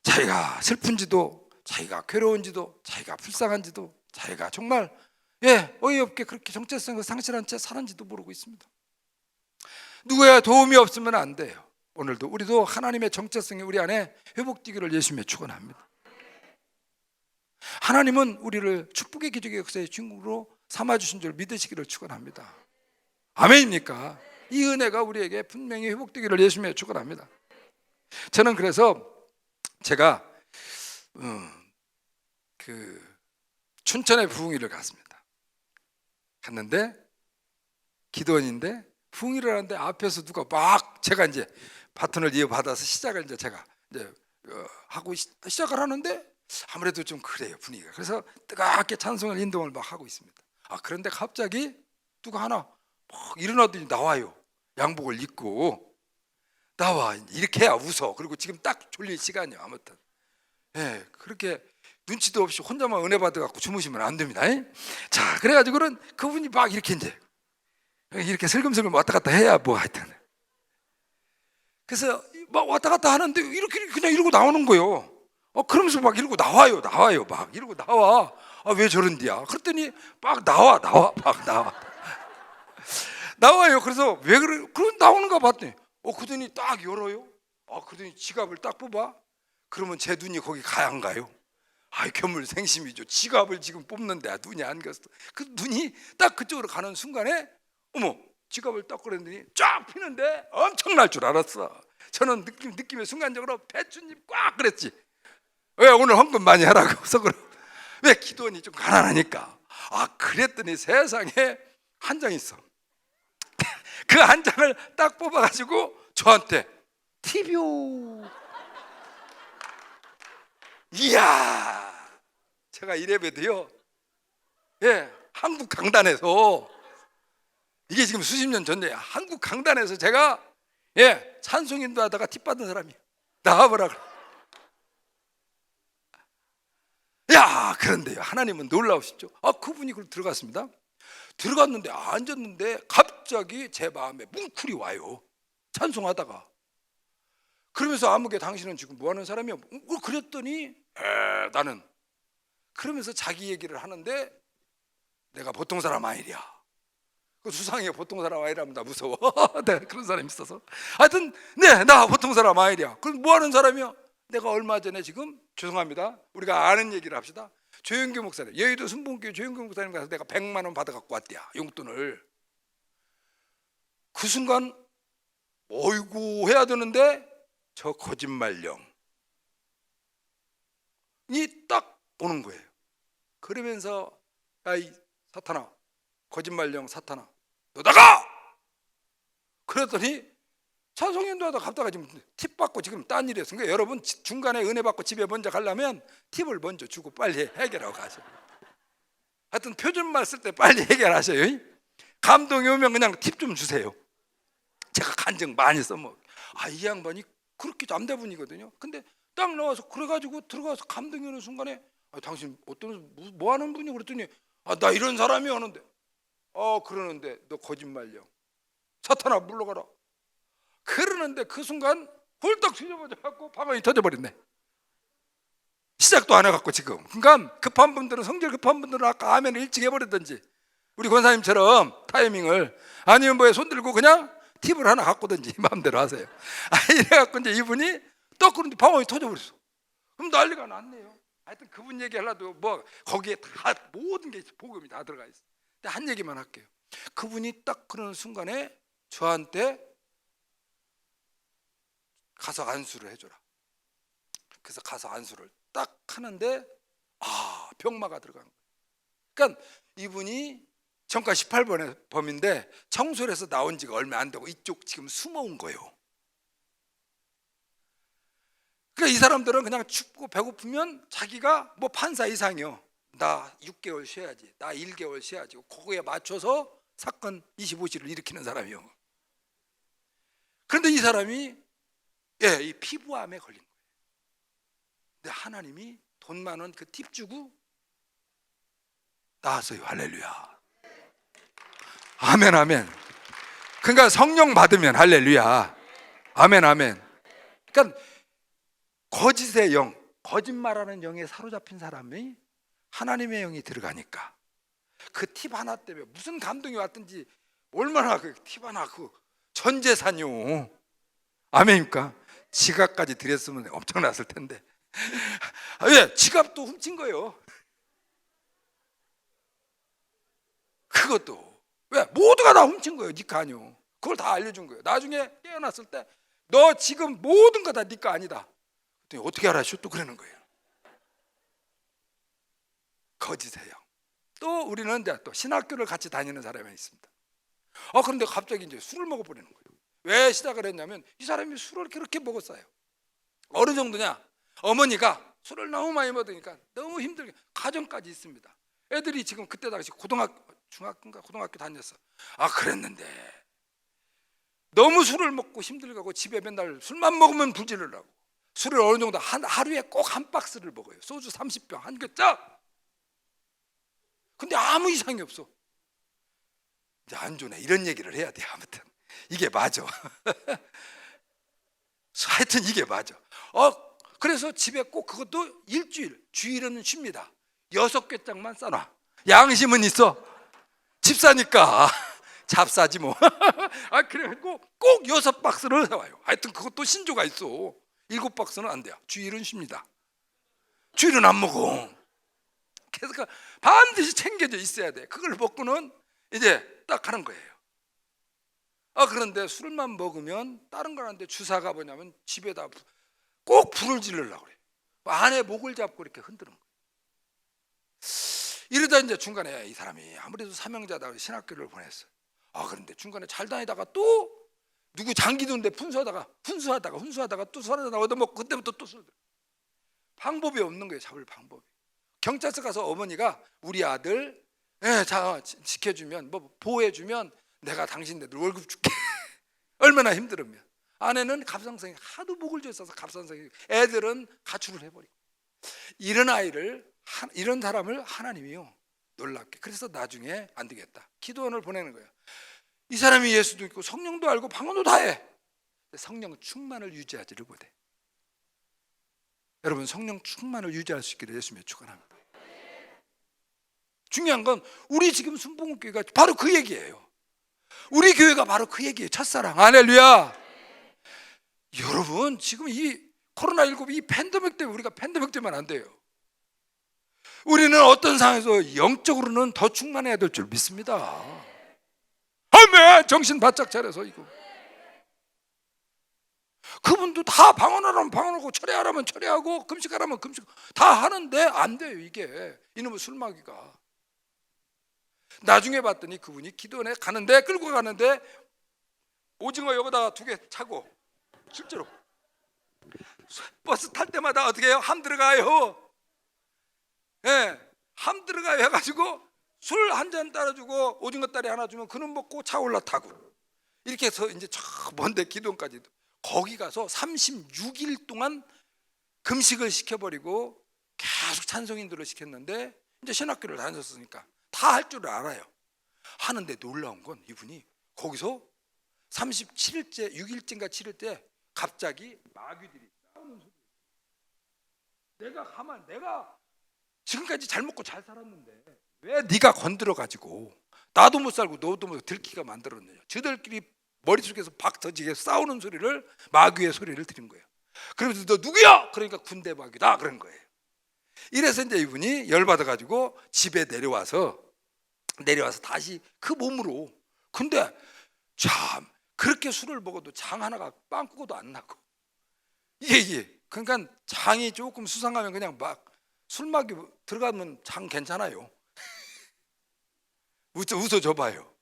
S1: 자기가 슬픈지도, 자기가 괴로운지도, 자기가 불쌍한지도, 자기가 정말 어이없게 그렇게 정체성을 상실한 채 사는지도 모르고 있습니다. 누구의 도움이 없으면 안 돼요. 오늘도 우리도 하나님의 정체성이 우리 안에 회복되기를 예수님의 축원합니다. 하나님은 우리를 축복의 기적의 역사의 주인공으로 삼아주신 줄 믿으시기를 축원합니다. 아멘입니까? 이 은혜가 우리에게 분명히 회복되기를 예수님의 축원합니다. 저는 그래서 제가 춘천에 부흥회를 갔는데 기도원인데 부흥회를 하는데 앞에서 누가 막 제가 이제 바톤을 이어받아서 시작을 이제 제가 이제 하고 시작을 하는데 아무래도 좀 그래요 분위기가. 그래서 뜨겁게 찬송을 인동을 막 하고 있습니다. 그런데 갑자기 누가 하나 막 일어나더니 나와요. 양복을 입고 나와. 이렇게 해야 웃어. 그리고 지금 딱 졸릴 시간이에요. 아무튼 그렇게 눈치도 없이 혼자만 은혜 받아갖고 주무시면 안 됩니다. 자, 그래가지고는 그분이 막 이렇게 이제 이렇게 슬금슬금 왔다 갔다 해야 뭐 하여튼. 그래서 막 왔다 갔다 하는데 이렇게 그냥 이러고 나오는 거예요. 그러면서 막 이러고 나와요. 막 이러고 나와. 왜 저런디야? 그랬더니 막 나와. 나와요. 그래서 왜 그래? 그럼 나오는가 봤더니 그더니 딱 열어요. 그더니 지갑을 딱 뽑아. 그러면 제 눈이 거기 가야 안 가요? 견물생심이죠. 지갑을 지금 뽑는데 눈이 안 갔어. 그 눈이 딱 그쪽으로 가는 순간에 어머, 지갑을 딱 꺼냈더니 쫙 피는데 엄청날 줄 알았어. 저는 느낌의 순간적으로 배추잎 꽉 그랬지. 왜 오늘 헌금 많이 하라고. 그래서 왜 기도원이 좀 가난하니까. 그랬더니 세상에 한 장 있어. 그 한 장을 딱 뽑아가지고 저한테 TV요. 이야, 제가 이래봬도요, 한국 강단에서 이게 지금 수십 년 전이에요. 한국 강단에서 제가 찬송 인도하다가 팁 받은 사람이에요. 나와보라 그래. 그런데요, 하나님은 놀라우시죠. 그분이 그걸 들어갔습니다. 들어갔는데 앉았는데 갑자기 제 마음에 뭉클이 와요. 찬송하다가. 그러면서 아무개 당신은 지금 뭐 하는 사람이야? 그랬더니 나는 그러면서 자기 얘기를 하는데 내가 보통 사람 아니랴. 그 수상해. 보통 사람 아니라면 나 무서워. 네, 그런 사람이 있어서 하여튼 나 보통 사람 아니랴. 그럼 뭐 하는 사람이야? 내가 얼마 전에 지금 죄송합니다. 우리가 아는 얘기를 합시다. 조영규 목사님, 여의도 순복음교회 조영규 목사님 가서 내가 100만 원 받아갖고 왔대야. 용돈을. 그 순간 어이구 해야 되는데 저 거짓말령 이 딱 오는 거예요. 그러면서 이 사탄아, 거짓말령 사탄아, 너 나가! 그랬더니 찬송인도 하다 갔다가 지금 팁 받고 지금 딴 일이 있으니까 여러분 중간에 은혜 받고 집에 먼저 가려면 팁을 먼저 주고 빨리 해결하고 가세요. 하여튼 표준말 쓸 때 빨리 해결하셔요. 감동이 오면 그냥 팁 좀 주세요. 제가 간증 많이 써먹어요. 이 양반이 그렇게 남자분이거든요. 근데 딱 나와서 그래가지고 들어가서 감동이 오는 순간에 당신 어떤 뭐 하는 분이? 그랬더니 나 이런 사람이 오는데 그러는데 너 거짓말이야. 사탄아 물러가라. 그러는데 그 순간 홀딱 뒤집어져갖고 방언이 터져버렸네. 시작도 안 해갖고 지금. 그러니까 급한 분들은 성질 급한 분들은 아까 아멘을 일찍 해버리든지 우리 권사님처럼 타이밍을, 아니면 뭐에 손 들고 그냥 팁을 하나 갖고든지 마음대로 하세요. 이래갖고 이제 이분이 떡 그런데 방언이 터져버렸어. 그럼 난리가 났네요. 하여튼 그분 얘기하려도 뭐 거기에 다 모든 게 복음이 다 들어가 있어. 근데 한 얘기만 할게요. 그분이 딱 그러는 순간에 저한테 가서 안수를 해줘라. 그래서 가서 안수를 딱 하는데 병마가 들어간 거예요. 그러니까 이분이 정가 18번의 범인데 청소를 해서 나온 지가 얼마 안 되고 이쪽 지금 숨어온 거예요. 그러니까 이 사람들은 그냥 춥고 배고프면 자기가 뭐 판사 이상이요. 나 6개월 쉬어야지, 나 1개월 쉬어야지. 그거에 맞춰서 사건 25시를 일으키는 사람이요. 그런데 이 사람이 이 피부암에 걸린 거예요. 근데 하나님이 돈 많은 그 팁 주고 나왔어요. 할렐루야. 아멘 아멘. 그러니까 성령 받으면 할렐루야. 아멘 아멘. 그러니까 거짓의 영, 거짓말하는 영에 사로잡힌 사람이 하나님의 영이 들어가니까 그 팁 하나 때문에 무슨 감동이 왔든지 얼마나 그 팁 하나 그 전 재산이요. 아멘입니까? 지갑까지 드렸으면 엄청났을 텐데. 왜? 지갑도 훔친 거예요. 그것도 왜? 모두가 다 훔친 거예요. 니거 아니요. 그걸 다 알려준 거예요. 나중에 깨어났을 때 너 지금 모든 거 다 니 거 아니다. 어떻게 알았쇼? 또 그러는 거예요. 거짓이에요. 또 우리는 이제 또 신학교를 같이 다니는 사람이 있습니다. 그런데 갑자기 이제 술을 먹어버리는 거예요. 왜 시작을 했냐면 이 사람이 술을 그렇게 먹었어요. 어느 정도냐? 어머니가 술을 너무 많이 먹으니까 너무 힘들게 가정까지 있습니다. 애들이 지금 그때 당시 중학교인가 고등학교 다녔어. 그랬는데 너무 술을 먹고 힘들고 집에 맨날 술만 먹으면 불지를 하고 술을 어느 정도 하루에 꼭 한 박스를 먹어요. 소주 30병 한 겹짝. 근데 아무 이상이 없어. 이제 안 좋네. 이런 얘기를 해야 돼. 아무튼 이게 맞아. 하여튼 이게 맞아. 그래서 집에 꼭 그것도 일주일, 주일은 쉽니다. 6개짝만 싸놔. 양심은 있어. 집사니까 잡사지 뭐. 그래갖고 꼭 6박스를 사와요. 하여튼 그것도 신조가 있어. 7박스는 안 돼요. 주일은 쉽니다. 주일은 안 먹어. 그래서 반드시 챙겨져 있어야 돼. 그걸 먹고는 이제 딱 하는 거예요. 그런데 술만 먹으면 다른 걸 하는데 주사가 뭐냐면 집에다 꼭 불을 지르려고 그래요. 아내 목을 잡고 이렇게 흔드는 거예요. 이러다 이제 중간에 이 사람이 아무래도 사명자다 신학교를 보냈어요. 그런데 중간에 잘 다니다가 또 누구 장기 두는데 훈수하다가 또 사라져 얻어먹고 그때부터 또 술. 방법이 없는 거예요. 잡을 방법이. 경찰서 가서 어머니가 우리 아들 지켜주면 뭐 보호해주면 내가 당신네들 월급 줄게. 얼마나 힘들으면. 아내는 갑상선이 하도 목을 쥐어서 갑상선이, 애들은 가출을 해버리고. 이런 사람을 하나님이요 놀랍게. 그래서 나중에 안 되겠다. 기도원을 보내는 거예요. 이 사람이 예수도 있고 성령도 알고 방언도 다 해. 성령 충만을 유지하지를 못해. 여러분 성령 충만을 유지할 수 있기를 예수님의 축원합니다. 중요한 건 우리 지금 순복음교회가 바로 그 얘기예요. 우리 교회가 바로 그 얘기예요. 첫사랑. 할렐루야. 여러분 지금 이 코로나19 이 팬데믹 때문에 우리가 팬데믹 때문에 안 돼요. 우리는 어떤 상황에서 영적으로는 더 충만해야 될 줄 믿습니다. 아멘. 정신 바짝 차려서 이거. 그분도 다 방언하라면 방언하고 철회하라면 철회하고 금식하라면 금식 다 하는데 안 돼요. 이게 이놈의 술마귀가. 나중에 봤더니 그분이 기도원에 가는데 끌고 가는데 오징어 여기다가 2개 차고 실제로 버스 탈 때마다 어떻게 해요? 함 들어가요. 함 들어가요 해가지고 술 한 잔 따라주고 오징어 다리 하나 주면 그놈 먹고 차 올라타고 이렇게 해서 이제 저 먼데 기도원까지 거기 가서 36일 동안 금식을 시켜버리고 계속 찬송인들을 시켰는데 이제 신학교를 다녔으니까 다 할 줄 알아요. 하는데 놀라운 건 이분이 거기서 37일째 6일째인가 7일째 갑자기 마귀들이 싸우는 소리. 내가 지금까지 잘 먹고 잘 살았는데 왜 네가 건드려 가지고 나도 못 살고 너도 못 들키가 만들었느냐. 저들끼리 머릿속에서 박 터지게 싸우는 소리를, 마귀의 소리를 들은 거예요. 그러면서 너 누구야? 그러니까 군대 마귀다 그런 거예요. 이래서 이제 이분이 열받아가지고 집에 내려와서 다시 그 몸으로. 근데 참 그렇게 술을 먹어도 장 하나가 빵꾸도 안 나고, 이게 그러니까 장이 조금 수상하면 그냥 막 술막이 들어가면 장 괜찮아요. 웃어줘봐요.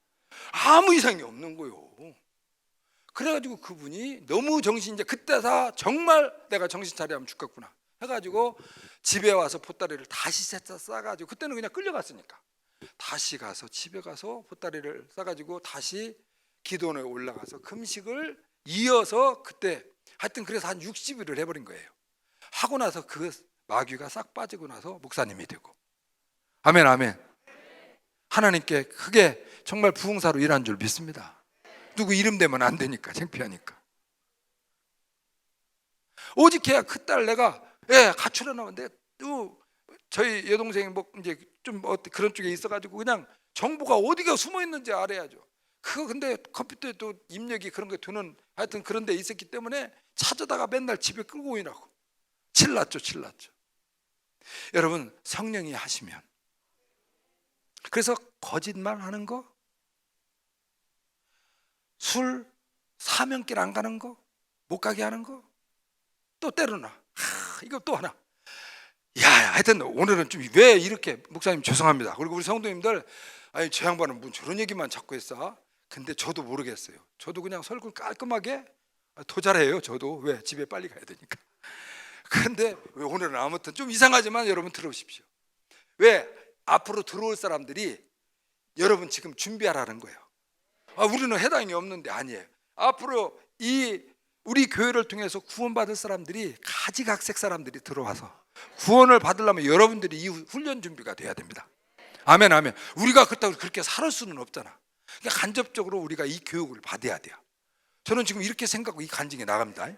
S1: 아무 이상이 없는 거예요. 그래가지고 그분이 너무 이제 그때 다 정말 내가 정신 차리면 죽겠구나 해가지고 집에 와서 보따리를 다시 싸가지고, 그때는 그냥 끌려갔으니까 다시 가서 집에 가서 보따리를 싸가지고 다시 기도원에 올라가서 금식을 이어서, 그때 하여튼 그래서 한 60일을 해버린 거예요. 하고 나서 그 마귀가 싹 빠지고 나서 목사님이 되고. 아멘 아멘. 하나님께 크게 정말 부흥사로 일한 줄 믿습니다. 누구 이름 대면 안 되니까, 창피하니까. 오직 걔야 그 딸 내가 가출해 나왔는데 또 저희 여동생이 뭐 이제 좀 그런 쪽에 있어가지고 그냥 정보가 어디가 숨어 있는지 알아야죠. 그거 근데 컴퓨터에 또 입력이 그런 거 두는, 하여튼 그런 데 있었기 때문에 찾아다가 맨날 집에 끌고 오이라고 칠났죠. 여러분, 성령이 하시면. 그래서 거짓말 하는 거, 술 사명길 안 가는 거, 못 가게 하는 거, 또 때로는 이거 또 하나. 하여튼 오늘은 좀 왜 이렇게, 목사님 죄송합니다. 그리고 우리 성도님들, 아니 저 양반은 뭐 저런 얘기만 자꾸 했어. 근데 저도 모르겠어요. 저도 그냥 설교 깔끔하게 더 잘해요. 저도 왜 집에 빨리 가야 되니까. 그런데 왜 오늘은 아무튼 좀 이상하지만 여러분 들어오십시오. 왜 앞으로 들어올 사람들이 여러분 지금 준비하라는 거예요. 우리는 해당이 없는데, 아니에요. 앞으로 우리 교회를 통해서 구원받을 사람들이, 가지각색 사람들이 들어와서 구원을 받으려면 여러분들이 이 훈련 준비가 돼야 됩니다. 아멘 아멘. 우리가 그렇다고 그렇게 살 수는 없잖아. 그러니까 간접적으로 우리가 이 교육을 받아야 돼요. 저는 지금 이렇게 생각하고 이 간증에 나갑니다.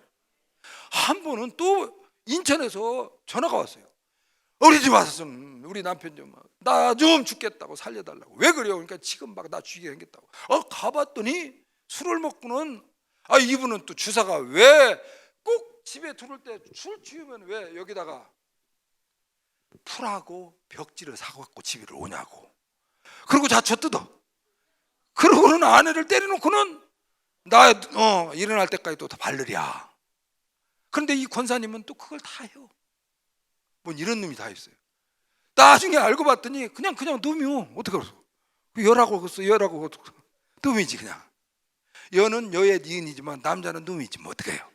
S1: 한 번은 또 인천에서 전화가 왔어요. 우리 집 와서 우리 남편 좀 나 좀 죽겠다고 살려달라고. 왜 그래요? 그러니까 지금 막 나 죽이게 생겼다고. 가봤더니 술을 먹고는, 이분은 또 주사가 왜 꼭 집에 들어올 때 술 취하면 왜 여기다가 풀하고 벽지를 사갖고 집에를 오냐고. 그리고 자초 뜯어. 그러고는 아내를 때려놓고는 나 일어날 때까지 또 다 발르랴. 그런데 이 권사님은 또 그걸 다 해요. 뭔 이런 놈이 다 있어요. 나중에 알고 봤더니 그냥 놈이요. 어떻게 알았어? 여라고 그랬어. 여라고 놈이지 그냥. 여는 여의 니은이지만 남자는 놈이지 뭐 어떡해요.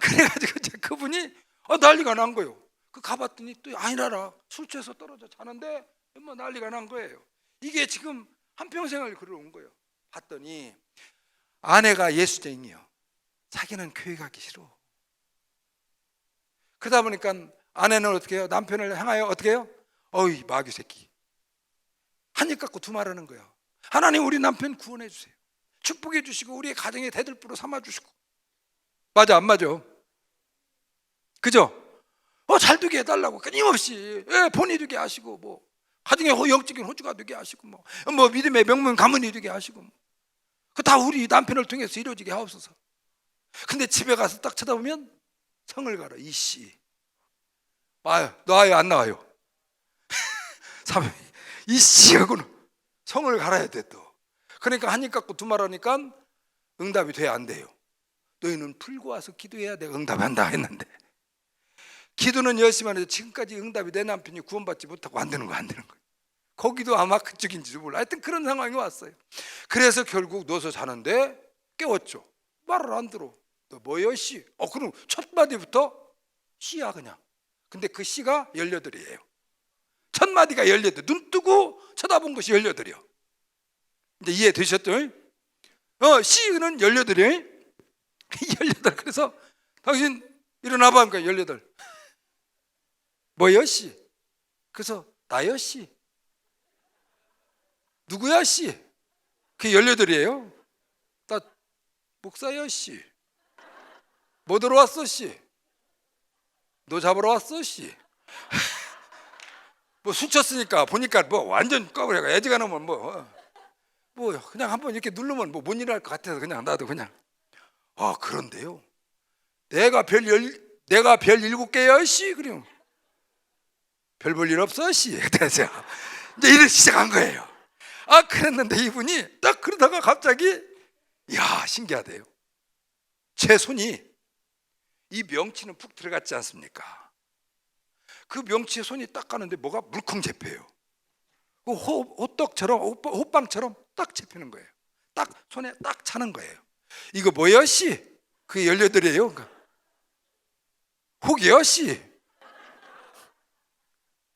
S1: 그래가지고 그분이 난리가 난 거예요. 가봤더니 또 아니라라, 술 취해서 떨어져 자는데 뭐 난리가 난 거예요. 이게 지금 한평생을 그려온 거예요. 봤더니 아내가 예수쟁이요. 자기는 교회 가기 싫어. 그러다 보니까 아내는 어떻게 해요? 남편을 향하여 어떻게 해요? 어이 마귀 새끼, 한 입 갖고 두 말하는 거예요. 하나님 우리 남편 구원해 주세요. 축복해 주시고 우리의 가정의 대들보로 삼아 주시고. 맞아 안 맞아? 그죠? 잘 되게 해달라고 끊임없이 본이 되게 하시고, 뭐 가정의 영적인 호주가 되게 하시고, 뭐 믿음의 명문 가문이 되게 하시고, 그 다 우리 남편을 통해서 이루어지게 하옵소서. 근데 집에 가서 딱 쳐다보면 성을 가라 이씨. 나와요 안 나와요? 이씨하고는 성을 갈아야 돼 또. 그러니까 한 입 갖고 두 말 하니까 응답이 돼야 안 돼요. 너희는 풀고 와서 기도해야 내가 응답한다 했는데, 기도는 열심히 하는데 지금까지 응답이, 내 남편이 구원받지 못하고 안 되는 거예요. 거기도 아마 그쪽인지도 몰라. 하여튼 그런 상황이 왔어요. 그래서 결국 누워서 자는데 깨웠죠. 말을 안 들어. 너 뭐여 씨? 그럼 첫 마디부터 씨야 그냥. 근데 그 씨가 18이에요. 첫 마디가 18. 눈 뜨고 쳐다본 것이 18이요. 이제 이해되셨죠? 씨는 18이에요. 18. 그래서 당신 일어나봐. 그러니까 18. 뭐여 씨? 그래서 나여 씨. 누구야 씨? 그게 18이에요. 나 목사여 씨. 뭐 들어왔어 씨? 너 잡으러 왔어 씨? 뭐 술 쳤으니까 보니까 뭐 완전 꺼버려. 애지가 나면 뭐 뭐 그냥 한번 이렇게 누르면 뭐 못 일어날 것 같아서 그냥 나도 그냥 그런데요. 내가 별 7개야 씨. 그래요. 별 볼 일 없어 씨. 그래서 이제 일을 시작한 거예요. 그랬는데 이분이 딱 그러다가 갑자기 신기하대요. 제 손이 이 명치는 푹 들어갔지 않습니까? 그 명치에 손이 딱 가는데 뭐가 물컹 잡혀요. 호떡처럼 호빵처럼 딱 잡히는 거예요. 딱 손에 딱 차는 거예요. 이거 뭐야 씨? 그게 18이에요. 혹이요 씨?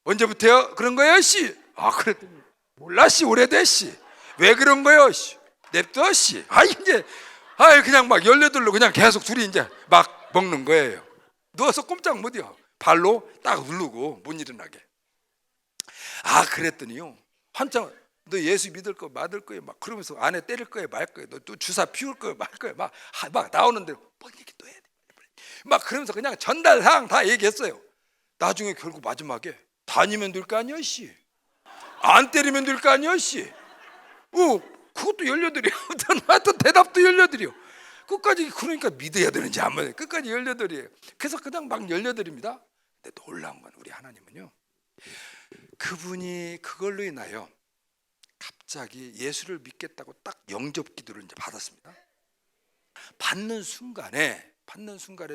S1: 언제부터요? 그런 거예요 씨? 그랬더니 몰라 씨, 오래돼 씨. 왜 그런 거예요 씨? 냅둬 씨. 이제 그냥 막 18로 그냥 계속 둘이 이제 막 먹는 거예요. 누워서 꼼짝 못해요. 발로 딱 누르고 못 일어나게. 그랬더니요, 한참 너 예수 믿을 거 맞을 거예요 막 그러면서 아내 때릴 거예요 말 거예요, 너 또 주사 피울 거예요 말 거예요 막 나오는 대로 뭐 이렇게 또 해야 돼 막 그러면서 그냥 전달 사항 다 얘기했어요. 나중에 결국 마지막에 다니면 될 거 아니야 씨, 안 때리면 될 거 아니야 씨. 그것도 18이에요. 하여튼 대답도 18이에요. 끝까지. 그러니까 믿어야 되는지 안 믿어요. 끝까지 18이에요. 그래서 그냥 막 18입니다. 근데 놀라운 건 우리 하나님은요, 그분이 그걸로 인하여 갑자기 예수를 믿겠다고 딱 영접 기도를 이제 받았습니다. 받는 순간에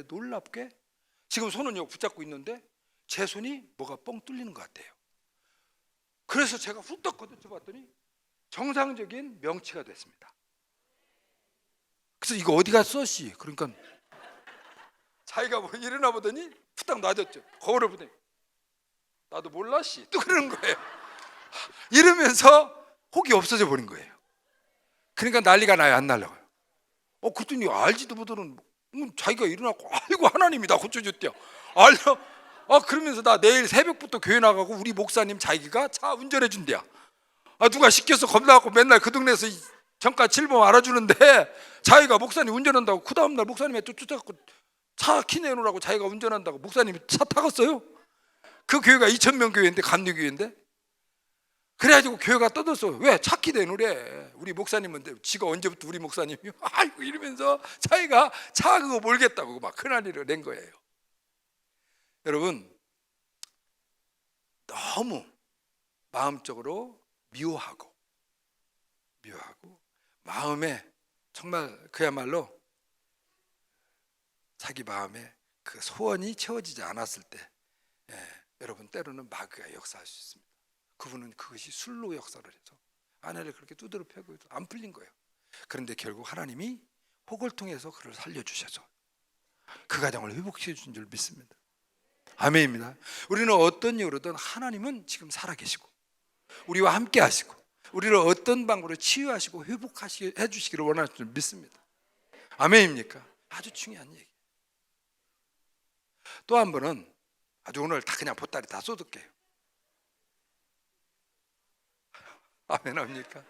S1: 놀랍게 지금 손은 여기 붙잡고 있는데 제 손이 뭐가 뻥 뚫리는 것 같아요. 그래서 제가 훌떡 걷어쳐 봤더니 정상적인 명치가 됐습니다. 그래서 이거 어디 갔어 씨? 그러니까 자기가 뭐 일어나 보더니 후딱 놔줬죠. 거울을 보더니 나도 몰라 씨. 또 그러는 거예요. 이러면서 혹이 없어져 버린 거예요. 그러니까 난리가 나요, 안 날라고요? 그랬더니 알지도 못하는 자기가 일어나고 아이고 하나님이 나 고쳐줬대요. 그러면서 나 내일 새벽부터 교회 나가고 우리 목사님 자기가 차 운전해 준대요. 누가 시켜서 겁나갖고 맨날 그 동네에서 정가 7번 알아주는데 자기가 목사님 운전한다고 그 다음날 목사님이 쫓아갖고 차 키 내놓으라고 자기가 운전한다고 목사님이 차 타갔어요. 그 교회가 2,000명 교회인데, 감리교회인데. 그래가지고 교회가 떠들었어. 왜? 차 키 내놓으래. 우리 목사님은 지가 언제부터 우리 목사님이요? 아이고 이러면서 자기가 차 그거 몰겠다고 막 큰난리를 낸 거예요. 여러분, 너무 마음적으로 미워하고 마음에 정말 그야말로 자기 마음에 그 소원이 채워지지 않았을 때, 여러분 때로는 마귀가 역사할 수 있습니다. 그분은 그것이 술로 역사를 해서 아내를 그렇게 두드려 패고 안 풀린 거예요. 그런데 결국 하나님이 혹을 통해서 그를 살려주셔서 그 가정을 회복시켜 준 줄 믿습니다. 아멘입니다. 우리는 어떤 이유로든 하나님은 지금 살아계시고 우리와 함께 하시고 우리를 어떤 방법으로 치유하시고 회복해 주시기를 원하는 줄 믿습니다. 아멘입니까? 아주 중요한 얘기. 또 한 번은 아주 오늘 다 그냥 보따리 다 쏟을게요. 아멘 합니까?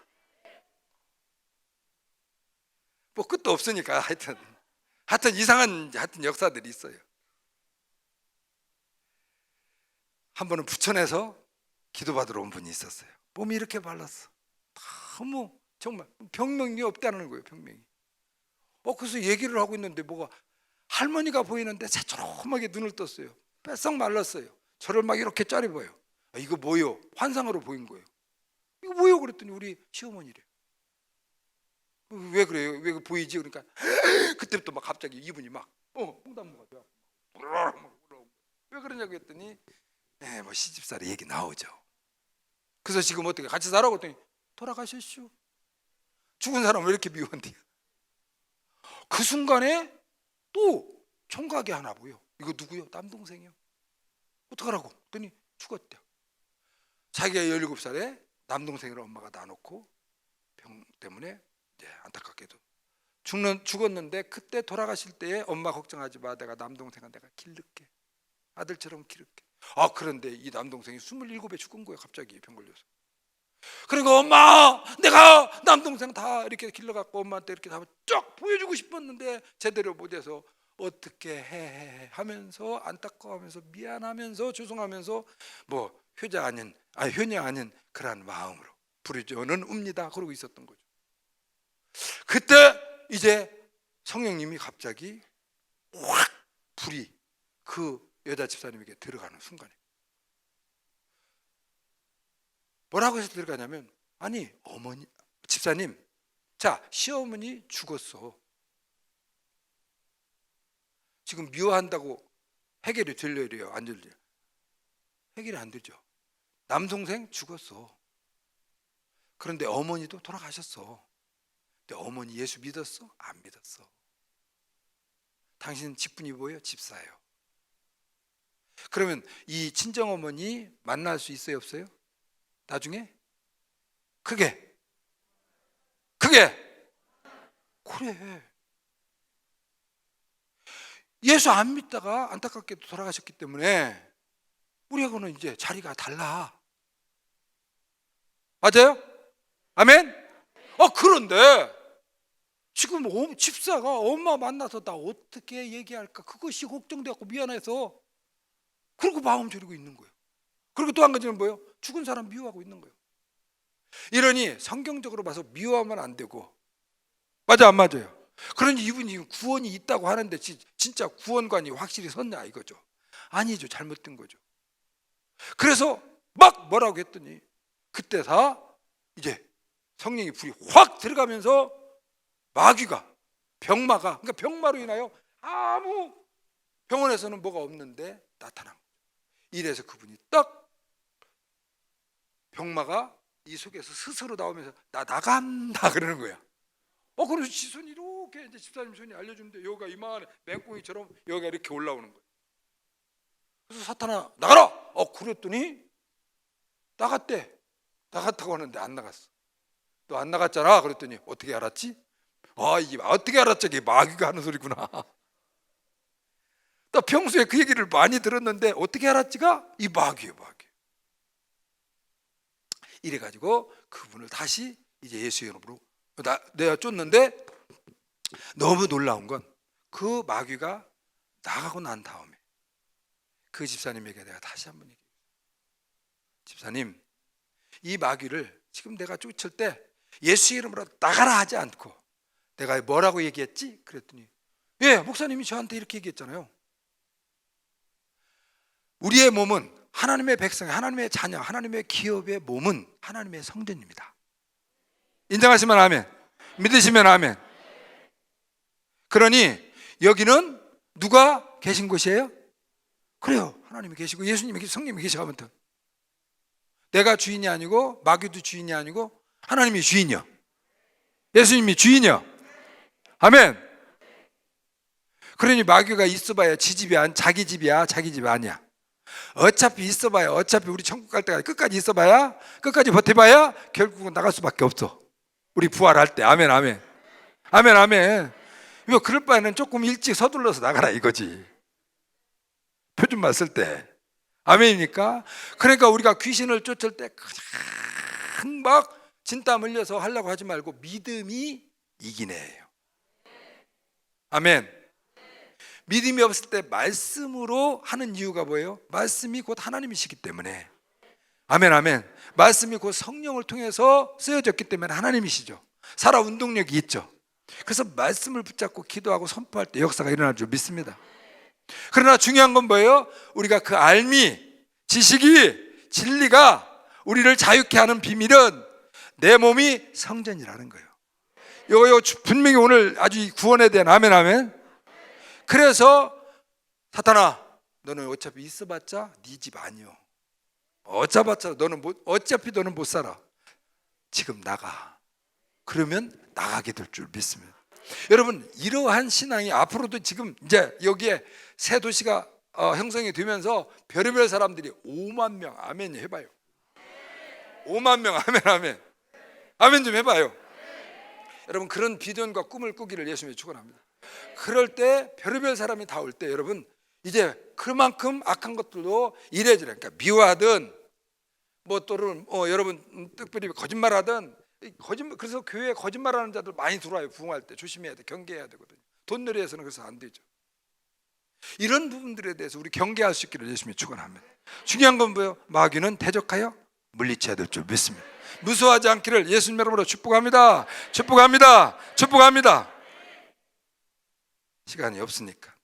S1: 뭐 끝도 없으니까 하여튼 이상한 역사들이 있어요. 한 번은 부천에서 기도받으러 온 분이 있었어요. 몸이 이렇게 말랐어. 너무 정말 병명이 없다는 거예요. 병명이. 그래서 얘기를 하고 있는데 뭐가 할머니가 보이는데 새초롬하게 눈을 떴어요. 뺏썩 말랐어요. 저를 막 이렇게 째려봐요. 이거 뭐요? 환상으로 보인 거예요. 이거 뭐요? 그랬더니 우리 시어머니래. 왜 그래요? 왜 보이지? 그러니까 그때부터 막 갑자기 이분이 막 홍단무가 돼요. 왜 그러냐고 했더니 뭐 시집살이 얘기 나오죠. 그래서 지금 어떻게 같이 살아고 했더니 돌아가셨슈. 죽은 사람 왜 이렇게 미워한대요? 그 순간에 또 총각이 하나 보여. 이거 누구요? 남동생이요. 어떡하라고? 했더니 죽었대요. 자기가 17살에 남동생을 엄마가 놔놓고 병 때문에 이제 안타깝게도 죽었는데 그때 돌아가실 때에 엄마 걱정하지 마. 내가 남동생은 내가 기를게. 아들처럼 기를게. 그런데 이 남동생이 27에 죽은 거예요. 갑자기 병 걸려서. 그리고 엄마 내가 남동생 다 이렇게 길러갖고 엄마한테 이렇게 다 쫙 보여주고 싶었는데 제대로 못해서 어떻게 해 하면서 안타까워하면서 미안하면서 죄송하면서 뭐 효녀 아닌 그러한 마음으로 부르짖어는 웁니다. 그러고 있었던 거죠. 그때 이제 성령님이 갑자기 확 불이 그 여자 집사님에게 들어가는 순간에 뭐라고 해서 들어가냐면, 아니 어머니 집사님, 자 시어머니 죽었어. 지금 미워한다고 해결이 될려 이래요? 안 될려? 해결이 안 되죠. 남동생 죽었어. 그런데 어머니도 돌아가셨어. 근데 어머니 예수 믿었어? 안 믿었어. 당신 직분이 뭐예요? 집사예요. 그러면 이 친정어머니 만날 수 있어요? 없어요? 나중에? 크게 그래. 예수 안 믿다가 안타깝게도 돌아가셨기 때문에 우리하고는 이제 자리가 달라. 맞아요? 아멘? 그런데 지금 집사가 엄마 만나서 나 어떻게 얘기할까, 그것이 걱정되고 미안해서 그리고 마음 졸이고 있는 거예요. 그리고 또 한 가지는 뭐예요? 죽은 사람 미워하고 있는 거예요. 이러니 성경적으로 봐서 미워하면 안 되고, 맞아 안 맞아요? 그러니 이분이 구원이 있다고 하는데 진짜 구원관이 확실히 섰냐 이거죠. 아니죠. 잘못된 거죠. 그래서 막 뭐라고 했더니 그때 다 이제 성령의 불이 확 들어가면서 마귀가, 병마가, 그러니까 병마로 인하여 아무 병원에서는 뭐가 없는데 나타난 거죠. 이래서 그분이 딱 병마가 이 속에서 스스로 나오면서 나 나간다 그러는 거야. 그래서 지손이 이렇게 이제 집사님 손이 알려주는데 여기가 이만한 맹꽁이처럼 여기가 이렇게 올라오는 거예요. 그래서 사탄아 나가라! 그랬더니 나갔다고 하는데 안 나갔어. 너 안 나갔잖아. 그랬더니 어떻게 알았지? 이게 어떻게 알았지? 이게 마귀가 하는 소리구나. 나 평소에 그 얘기를 많이 들었는데 어떻게 알았지가 이 마귀예요, 마귀. 이래가지고 그분을 다시 이제 예수 이름으로 내가 쫓는데, 너무 놀라운 건 그 마귀가 나가고 난 다음에 그 집사님에게 내가 다시 한번 얘기해요. 집사님, 이 마귀를 지금 내가 쫓을 때 예수 이름으로 나가라 하지 않고 내가 뭐라고 얘기했지? 그랬더니 목사님이 저한테 이렇게 얘기했잖아요. 우리의 몸은 하나님의 백성, 하나님의 자녀, 하나님의 기업의 몸은 하나님의 성전입니다. 인정하시면 아멘, 믿으시면 아멘. 그러니 여기는 누가 계신 곳이에요? 그래요, 하나님이 계시고 예수님이 계시고 성령님이 계시면 돼. 내가 주인이 아니고 마귀도 주인이 아니고 하나님이 주인이요, 예수님이 주인이요. 아멘. 그러니 마귀가 있어봐야 지 집이 자기 집이야, 자기 집이 아니야. 어차피 있어봐야, 어차피 우리 천국 갈 때까지 끝까지 있어봐야, 끝까지 버텨봐야 결국은 나갈 수밖에 없어, 우리 부활할 때. 아멘 아멘 아멘 아멘. 이거 그럴 바에는 조금 일찍 서둘러서 나가라 이거지, 표준말 쓸 때. 아멘입니까? 그러니까 우리가 귀신을 쫓을 때 그냥 막 진땀 흘려서 하려고 하지 말고 믿음이 이기네 예요. 아멘. 믿음이 없을 때 말씀으로 하는 이유가 뭐예요? 말씀이 곧 하나님이시기 때문에. 아멘 아멘. 말씀이 곧 성령을 통해서 쓰여졌기 때문에 하나님이시죠. 살아 운동력이 있죠. 그래서 말씀을 붙잡고 기도하고 선포할 때 역사가 일어날 줄 믿습니다. 그러나 중요한 건 뭐예요? 우리가 그 알미, 지식이, 진리가 우리를 자유케 하는 비밀은 내 몸이 성전이라는 거예요. 이거 분명히 오늘 아주 구원에 대한 아멘 아멘. 그래서 사탄아, 너는 어차피 있어봤자 네 집 아니요, 어차피 너는 못 살아. 지금 나가. 그러면 나가게 될 줄 믿습니다. 여러분, 이러한 신앙이 앞으로도 지금 이제 여기에 새 도시가 형성이 되면서 별의별 사람들이 5만 명 아멘 해봐요. 5만 명 아멘 아멘 아멘 좀 해봐요. 여러분, 그런 비전과 꿈을 꾸기를 예수님이 축원합니다. 그럴 때 별의별 사람이 다 올 때 여러분, 이제 그만큼 악한 것들도 이래저래, 그러니까 미워하든 뭐 또는 여러분 특별히 거짓말하든, 그래서 교회에 거짓말하는 자들 많이 들어와요. 부흥할 때 조심해야 돼, 경계해야 되거든요. 돈놀이에서는 그래서 안 되죠. 이런 부분들에 대해서 우리 경계할 수 있기를 예수님이 축원합니다. 중요한 건 뭐예요? 마귀는 대적하여 물리쳐야 될 줄 믿습니다. 무서워하지 않기를 예수님 이름으로 축복합니다. 축복합니다. 축복합니다. 시간이 없으니까.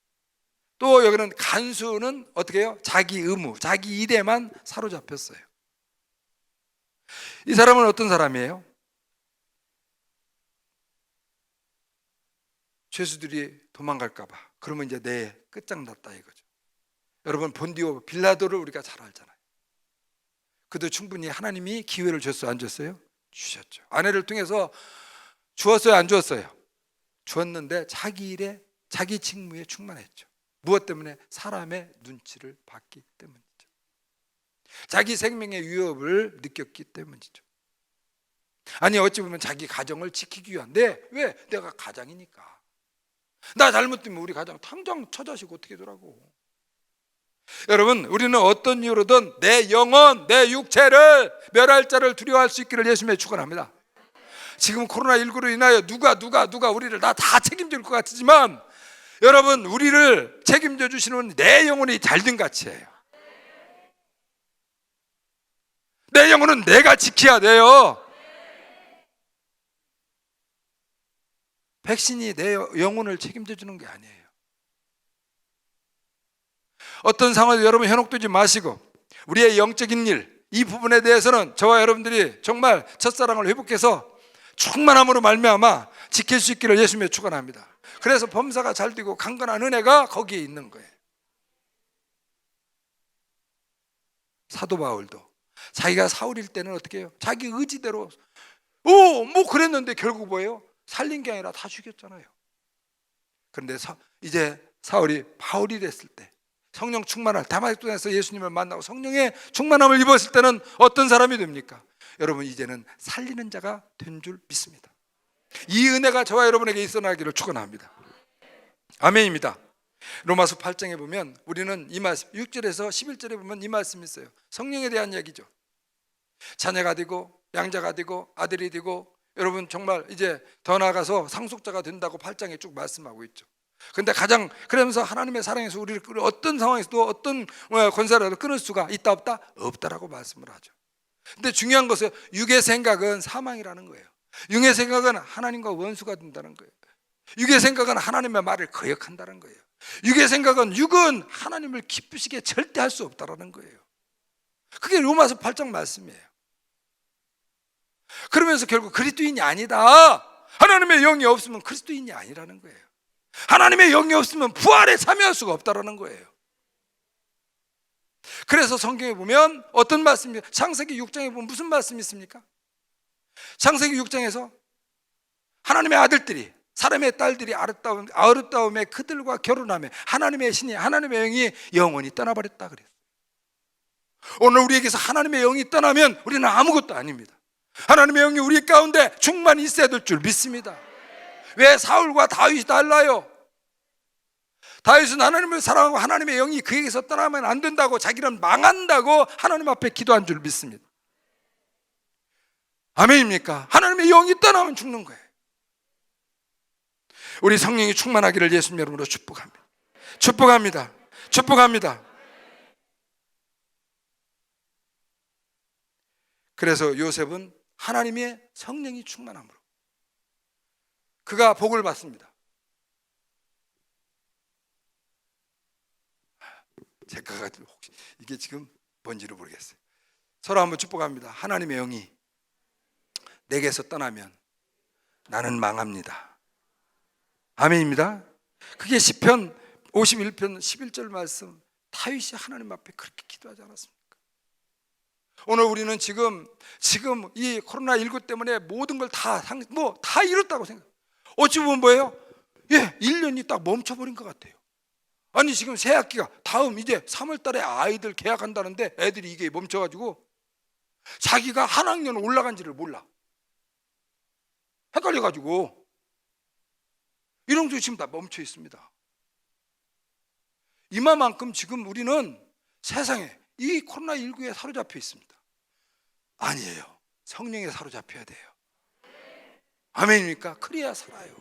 S1: 또 여기는 간수는 어떻게 해요? 자기 의무, 자기 일에만 사로잡혔어요. 이 사람은 어떤 사람이에요? 죄수들이 도망갈까 봐. 그러면 이제 내 끝장났다 이거죠. 여러분, 본디오 빌라도를 우리가 잘 알잖아요. 그도 충분히 하나님이 기회를 줬어요, 안 줬어요? 주셨죠. 아내를 통해서 주었어요, 안 주었어요? 주었는데 자기 일에, 자기 직무에 충만했죠. 무엇 때문에? 사람의 눈치를 봤기 때문이죠. 자기 생명의 위협을 느꼈기 때문이죠. 아니, 어찌 보면 자기 가정을 지키기 위한데, 왜? 내가 가장이니까. 나 잘못되면 우리 가정 당장 처자식 어떻게 되라고. 여러분, 우리는 어떤 이유로든 내 영혼, 내 육체를 멸할 자를 두려워할 수 있기를 예수님의 축원합니다. 지금 코로나19로 인하여 누가 우리를 다 책임질 것 같지만, 여러분, 우리를 책임져 주시는 내 영혼이 잘된 가치예요. 내 영혼은 내가 지켜야 돼요. 백신이 내 영혼을 책임져 주는 게 아니에요. 어떤 상황에서 여러분 현혹되지 마시고, 우리의 영적인 일, 이 부분에 대해서는 저와 여러분들이 정말 첫사랑을 회복해서 충만함으로 말미암아 지킬 수 있기를 예수님의 축원합니다. 그래서 범사가 잘 되고 강건한 은혜가 거기에 있는 거예요. 사도 바울도 자기가 사울일 때는 어떻게 해요? 자기 의지대로 뭐 그랬는데 결국 뭐예요? 살린 게 아니라 다 죽였잖아요. 그런데 이제 사울이 바울이 됐을 때, 성령 충만할 다마스쿠스에서 예수님을 만나고 성령의 충만함을 입었을 때는 어떤 사람이 됩니까? 여러분, 이제는 살리는 자가 된 줄 믿습니다. 이 은혜가 저와 여러분에게 있어나기를 축원합니다. 아멘입니다. 로마서 8장에 보면 우리는 이 말씀, 6절에서 11절에 보면 이 말씀이 있어요. 성령에 대한 얘기죠. 자녀가 되고 양자가 되고 아들이 되고, 여러분 정말 이제 더 나아가서 상속자가 된다고 8장에 쭉 말씀하고 있죠. 그런데 가장 그러면서 하나님의 사랑에서 우리를 어떤 상황에서도 어떤 권세라도 끊을 수가 있다 없다? 없다라고 말씀을 하죠. 근데 중요한 것은 육의 생각은 사망이라는 거예요. 육의 생각은 하나님과 원수가 된다는 거예요. 육의 생각은 하나님의 말을 거역한다는 거예요. 육의 생각은, 육은 하나님을 기쁘시게 절대 할 수 없다라는 거예요. 그게 로마서 8장 말씀이에요. 그러면서 결국 그리스도인이 아니다, 하나님의 영이 없으면 그리스도인이 아니라는 거예요. 하나님의 영이 없으면 부활에 참여할 수가 없다라는 거예요. 그래서 성경에 보면 어떤 말씀이, 창세기 6장에 보면 무슨 말씀이 있습니까? 창세기 6장에서 하나님의 아들들이, 사람의 딸들이 아름다움에 그들과 결혼하며 하나님의 신이, 하나님의 영이 영원히 떠나버렸다 그랬어요. 오늘 우리에게서 하나님의 영이 떠나면 우리는 아무것도 아닙니다. 하나님의 영이 우리 가운데 충만히 있어야 될 줄 믿습니다. 왜 사울과 다윗이 달라요? 다윗은 하나님을 사랑하고 하나님의 영이 그에게서 떠나면 안 된다고, 자기는 망한다고 하나님 앞에 기도한 줄 믿습니다. 아멘입니까? 하나님의 영이 떠나면 죽는 거예요. 우리 성령이 충만하기를 예수님 이름으로 축복합니다. 축복합니다. 축복합니다. 그래서 요셉은 하나님의 성령이 충만함으로 그가 복을 받습니다. 제가가 혹시 이게 지금 뭔지를 모르겠어요. 서로 한번 축복합니다. 하나님의 영이 내게서 떠나면 나는 망합니다. 아멘입니다. 그게 시편 51편 11절 말씀, 다윗이 하나님 앞에 그렇게 기도하지 않았습니까? 오늘 우리는 지금 이 코로나19 때문에 모든 걸 다 이뤘다고 생각해요. 어찌 보면 뭐예요? 1년이 딱 멈춰버린 것 같아요. 아니, 지금 새 학기가 다음 이제 3월 달에 아이들 개학한다는데 애들이 이게 멈춰가지고 자기가 한 학년 올라간지를 몰라. 헷갈려가지고 이런 게 지금 다 멈춰 있습니다. 이만큼 지금 우리는 세상에 이 코로나19에 사로잡혀 있습니다. 아니에요. 성령에 사로잡혀야 돼요. 아멘입니까? 그래야 살아요.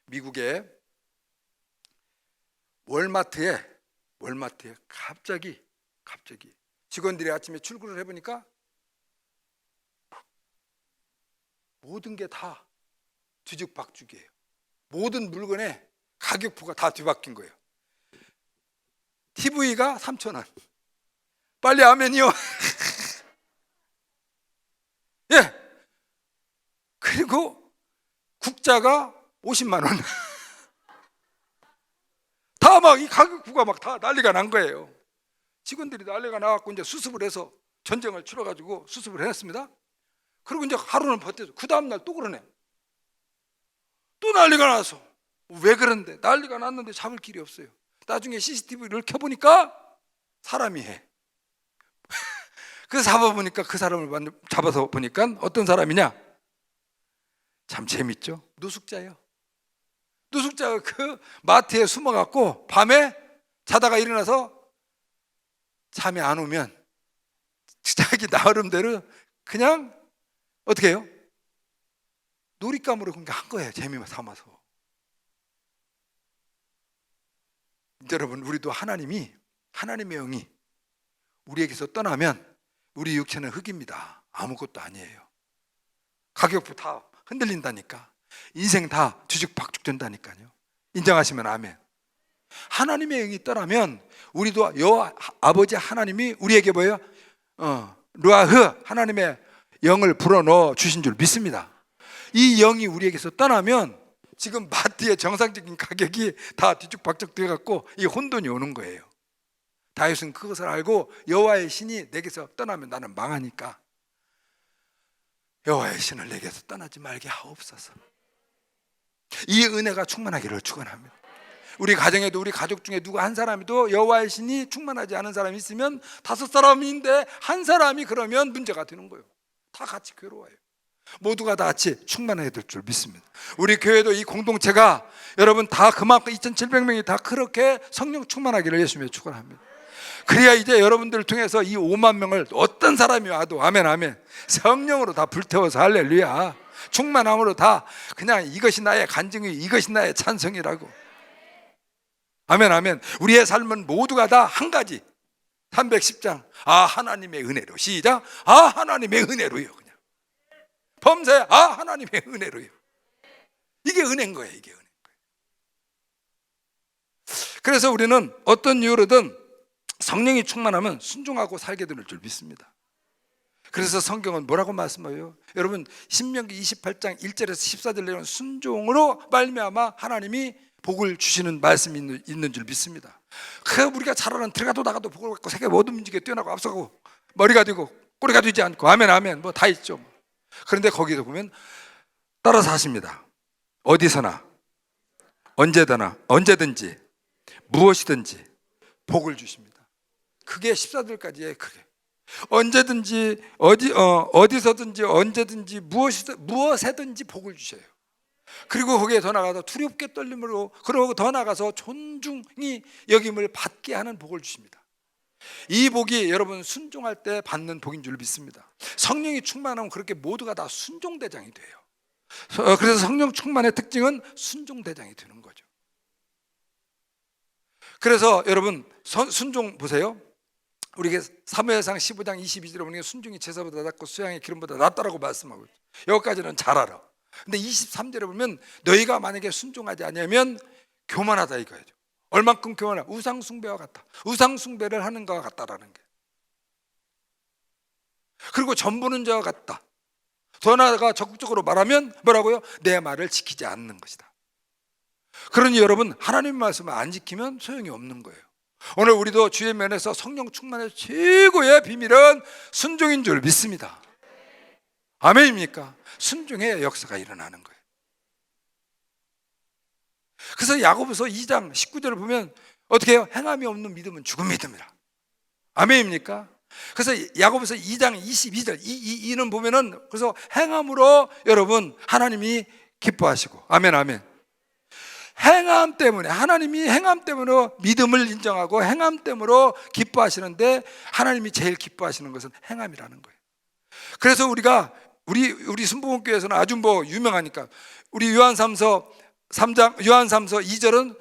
S1: 미국의 월마트에 월마트에 갑자기 직원들이 아침에 출근을 해보니까 모든 게 다 뒤죽박죽이에요. 모든 물건의 가격표가 다 뒤바뀐 거예요. TV가 3,000원. 빨리 아멘이요. 예. 그리고 국자가 50만 원. 다 막 이 가격표가 막 다 난리가 난 거예요. 직원들이 난리가 나갖고 이제 수습을 해서 전쟁을 치러가지고 수습을 해냈습니다. 그리고 이제 하루는 버텨서 그 다음날 또 그러네. 또 난리가 나서. 왜 그런데? 난리가 났는데 잡을 길이 없어요. 나중에 CCTV를 켜보니까 사람이 해. 그래서 잡아보니까 그 사람을 잡아서 보니까 어떤 사람이냐? 참 재밌죠? 노숙자예요. 노숙자가 그 마트에 숨어갖고 밤에 자다가 일어나서 잠이 안 오면 자기 나름대로 그냥 어떻게 해요? 놀잇감으로 그냥 한 거예요. 재미만 삼아서. 여러분, 우리도 하나님의 영이 우리에게서 떠나면 우리 육체는 흙입니다. 아무것도 아니에요. 가격표 다 흔들린다니까. 인생 다 뒤죽박죽 된다니까요. 인정하시면 아멘. 하나님의 영이 떠나면 우리도 여호와 아버지 하나님이 우리에게 뭐예요? 루아흐, 하나님의 영을 불어넣어 주신 줄 믿습니다. 이 영이 우리에게서 떠나면 지금 마트의 정상적인 가격이 다 뒤죽박죽 되어갖고 이 혼돈이 오는 거예요. 다윗은 그것을 알고 여호와의 신이 내게서 떠나면 나는 망하니까 여호와의 신을 내게서 떠나지 말게 하옵소서. 이 은혜가 충만하기를 축원합니다. 우리 가정에도 우리 가족 중에 누구 한 사람이도 여호와의 신이 충만하지 않은 사람이 있으면 5사람인데 한 사람이 그러면 문제가 되는 거예요. 다 같이 괴로워요. 모두가 다 같이 충만해야 될 줄 믿습니다. 우리 교회도 이 공동체가 여러분 다 그만큼 2,700명이 다 그렇게 성령 충만하기를 예수님의 축원합니다. 그래야 이제 여러분들을 통해서 이 5만 명을 어떤 사람이 와도 아멘 아멘 성령으로 다 불태워서 할렐루야 충만함으로 다 그냥 이것이 나의 간증이 이것이 나의 찬성이라고 아멘 아멘. 우리의 삶은 모두가 다 한 가지 310장 하나님의 은혜로 시작 하나님의 은혜로요. 그냥 범세 하나님의 은혜로요. 이게 은혜인 거예요. 이게 은혜인 거예요. 그래서 우리는 어떤 이유로든 성령이 충만하면 순종하고 살게 될 줄 믿습니다. 그래서 성경은 뭐라고 말씀해요? 여러분 신명기 28장 1절에서 14절 내용 순종으로 말미암아 하나님이 복을 주시는 말씀이 있는 줄 믿습니다. 우리가 잘하는 들어가도 나가도 복을 받고 세계 모든 민족에 뛰어나고 앞서가고 머리가 되고 꼬리가 되지 않고 아멘 아멘 뭐 다 있죠. 그런데 거기서 보면 따라서 하십니다. 어디서나 언제든지 무엇이든지 복을 주십니다. 그게 14절까지의 그게 언제든지 어디서든지 언제든지 무엇에든지 복을 주셔요. 그리고 거기에 더 나가서 두렵게 떨림으로 그리고 더 나가서 존중이 여김을 받게 하는 복을 주십니다. 이 복이 여러분 순종할 때 받는 복인 줄 믿습니다. 성령이 충만하면 그렇게 모두가 다 순종대장이 돼요. 그래서 성령 충만의 특징은 순종대장이 되는 거죠. 그래서 여러분 순종 보세요. 우리에게 사무엘상 15장 22절에 보면 순종이 제사보다 낫고 수양의 기름보다 낫다라고 말씀하고 있죠. 여기까지는 잘 알아. 근데 23절에 보면 너희가 만약에 순종하지 않으면 교만하다 이거죠. 얼만큼 교만하다? 우상숭배와 같다. 우상숭배를 하는 것과 같다라는 게. 그리고 전부는 자와 같다. 더 나아가 적극적으로 말하면 뭐라고요? 내 말을 지키지 않는 것이다. 그러니 여러분 하나님 말씀을 안 지키면 소용이 없는 거예요. 오늘 우리도 주의 면에서 성령 충만의 최고의 비밀은 순종인 줄 믿습니다. 아멘입니까? 순종의 역사가 일어나는 거예요. 그래서 야고보서 2장 19절을 보면 어떻게 해요? 행함이 없는 믿음은 죽은 믿음이라. 아멘입니까? 그래서 야고보서 2장 22절 이는 보면은 그래서 행함으로 여러분 하나님이 기뻐하시고 아멘 아멘. 행함 때문에 하나님이 행함 때문에 믿음을 인정하고 행함 때문에 기뻐하시는데 하나님이 제일 기뻐하시는 것은 행함이라는 거예요. 그래서 우리 순복음교회에서는 아주 유명하니까 우리 요한 3서 2절은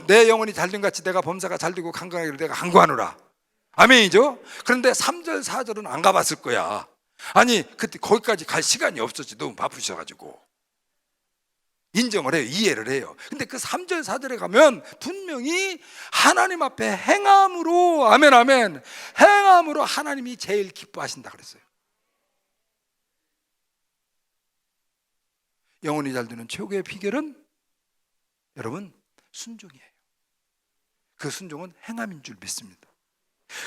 S1: 내 영혼이 잘된 같이 내가 범사가 잘되고 강건하기를 내가 간구하노라. 아멘이죠? 그런데 3절 4절은 안 가봤을 거야. 아니 그때 거기까지 갈 시간이 없었지. 너무 바쁘셔가지고. 인정을 해요. 이해를 해요. 근데 그 3절 4절에 가면 분명히 하나님 앞에 행함으로, 아멘 아멘, 행함으로 하나님이 제일 기뻐하신다 그랬어요. 영혼이 잘 되는 최고의 비결은 여러분 순종이에요. 그 순종은 행함인 줄 믿습니다.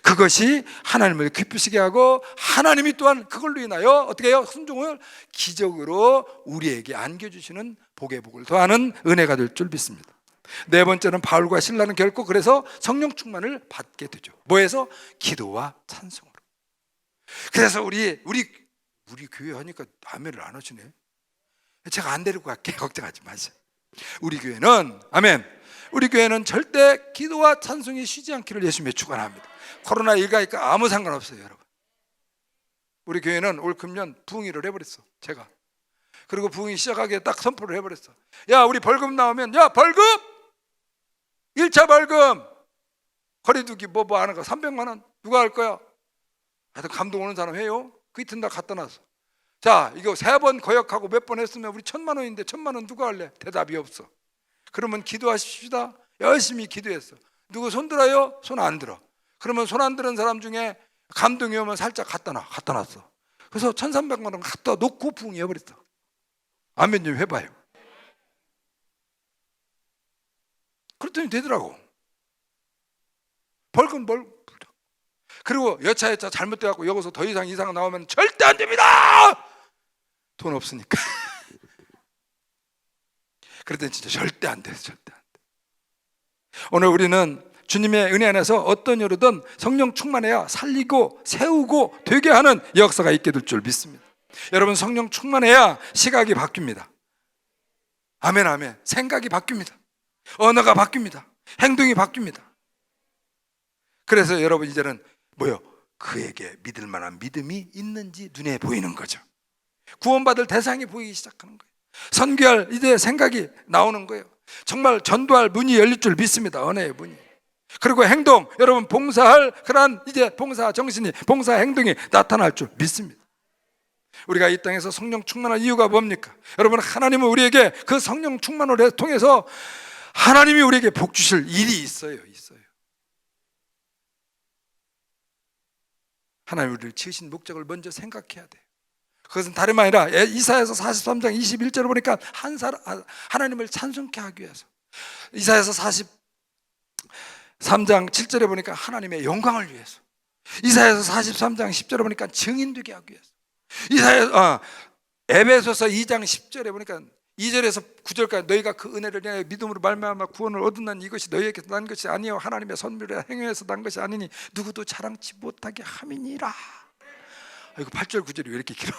S1: 그것이 하나님을 기쁘시게 하고 하나님이 또한 그걸로 인하여 어떻게 해요? 순종을 기적으로 우리에게 안겨주시는 복의 복을 더하는 은혜가 될 줄 믿습니다. 네 번째는 바울과 실라는 결코 그래서 성령 충만을 받게 되죠. 뭐에서? 기도와 찬송으로. 그래서 우리 교회 하니까 아멘을 안 하시네. 제가 안 데리고 갈게. 걱정하지 마세요. 우리 교회는 아멘. 우리 교회는 절대 기도와 찬송이 쉬지 않기를 예수님의 축원합니다. 코로나 일가니까 아무 상관없어요, 여러분. 우리 교회는 올 금년 부흥회를 해버렸어, 제가. 그리고 부흥이 시작하기에 딱 선포를 해버렸어. 야, 우리 벌금 나오면, 야, 벌금! 1차 벌금! 거리두기 뭐 하는 거 300만 원 누가 할 거야? 하여튼 감동 오는 사람 해요. 그 이튿 날 갖다 놨어. 자, 이거 3번 거역하고 몇 번 했으면 우리 1,000만 원인데 1,000만 원 누가 할래? 대답이 없어. 그러면 기도하십시다. 열심히 기도했어. 누구 손 들어요? 손 안 들어. 그러면 손 안 들은 사람 중에 감동이 오면 살짝 갖다 놨어. 그래서 1,300만 원 갖다 놓고 부흥이 해버렸어. 아멘 좀 해봐요. 그랬더니 되더라고. 벌금. 그리고 여차 잘못돼갖고 여기서 더 이상 나오면 절대 안 됩니다. 돈 없으니까. 그랬더니 진짜 절대 안 돼. 오늘 우리는 주님의 은혜 안에서 어떤 일이든 성령 충만해야 살리고 세우고 되게 하는 역사가 있게 될 줄 믿습니다. 여러분, 성령 충만해야 시각이 바뀝니다. 아멘 아멘. 생각이 바뀝니다. 언어가 바뀝니다. 행동이 바뀝니다. 그래서 여러분 이제는 뭐요? 그에게 믿을 만한 믿음이 있는지 눈에 보이는 거죠. 구원받을 대상이 보이기 시작하는 거예요. 선교할 이제 생각이 나오는 거예요. 정말 전도할 문이 열릴 줄 믿습니다. 은혜의 문이. 그리고 행동, 여러분 봉사할 그러한 이제 봉사 정신이, 봉사 행동이 나타날 줄 믿습니다. 우리가 이 땅에서 성령 충만한 이유가 뭡니까? 여러분, 하나님은 우리에게 그 성령 충만을 통해서 하나님이 우리에게 복 주실 일이 있어요. 하나님 우리를 지으신 목적을 먼저 생각해야 돼요. 그것은 다름 아니라 이사야서 43장 21절을 보니까 하나님을 찬송케 하기 위해서, 이사야서 43장 7절에 보니까 하나님의 영광을 위해서, 이사야서 43장 10절에 보니까 증인되게 하기 위해서, 에베소서 2장 10절에 보니까 2절에서 9절까지 너희가 그 은혜를 인하여 믿음으로 말미암아 구원을 얻은 이것이 너희에게서 난 것이 아니요 하나님의 선물이라 행위에서 난 것이 아니니 누구도 자랑치 못하게 함이니라. 이거 8절 9절이 왜 이렇게 길어?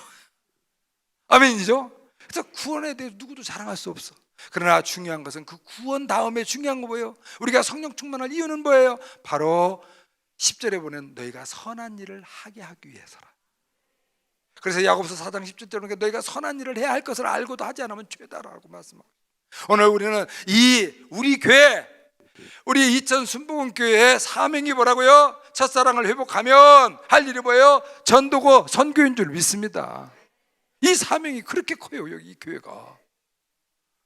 S1: 아멘이죠? 그래서 구원에 대해 누구도 자랑할 수 없어. 그러나 중요한 것은 그 구원 다음에 중요한 거 뭐예요? 우리가 성령 충만할 이유는 뭐예요? 바로 10절에 보면 너희가 선한 일을 하게 하기 위해서라. 그래서 야고보서 4장 10절에 보니까 너희가 선한 일을 해야 할 것을 알고도 하지 않으면 죄다라고 말씀하고, 오늘 우리는 우리 교회, 우리 이천 순복음교회의 사명이 뭐라고요? 첫사랑을 회복하면 할 일이 뭐예요? 전도고 선교인 줄 믿습니다. 이 사명이 그렇게 커요, 여기 이 교회가.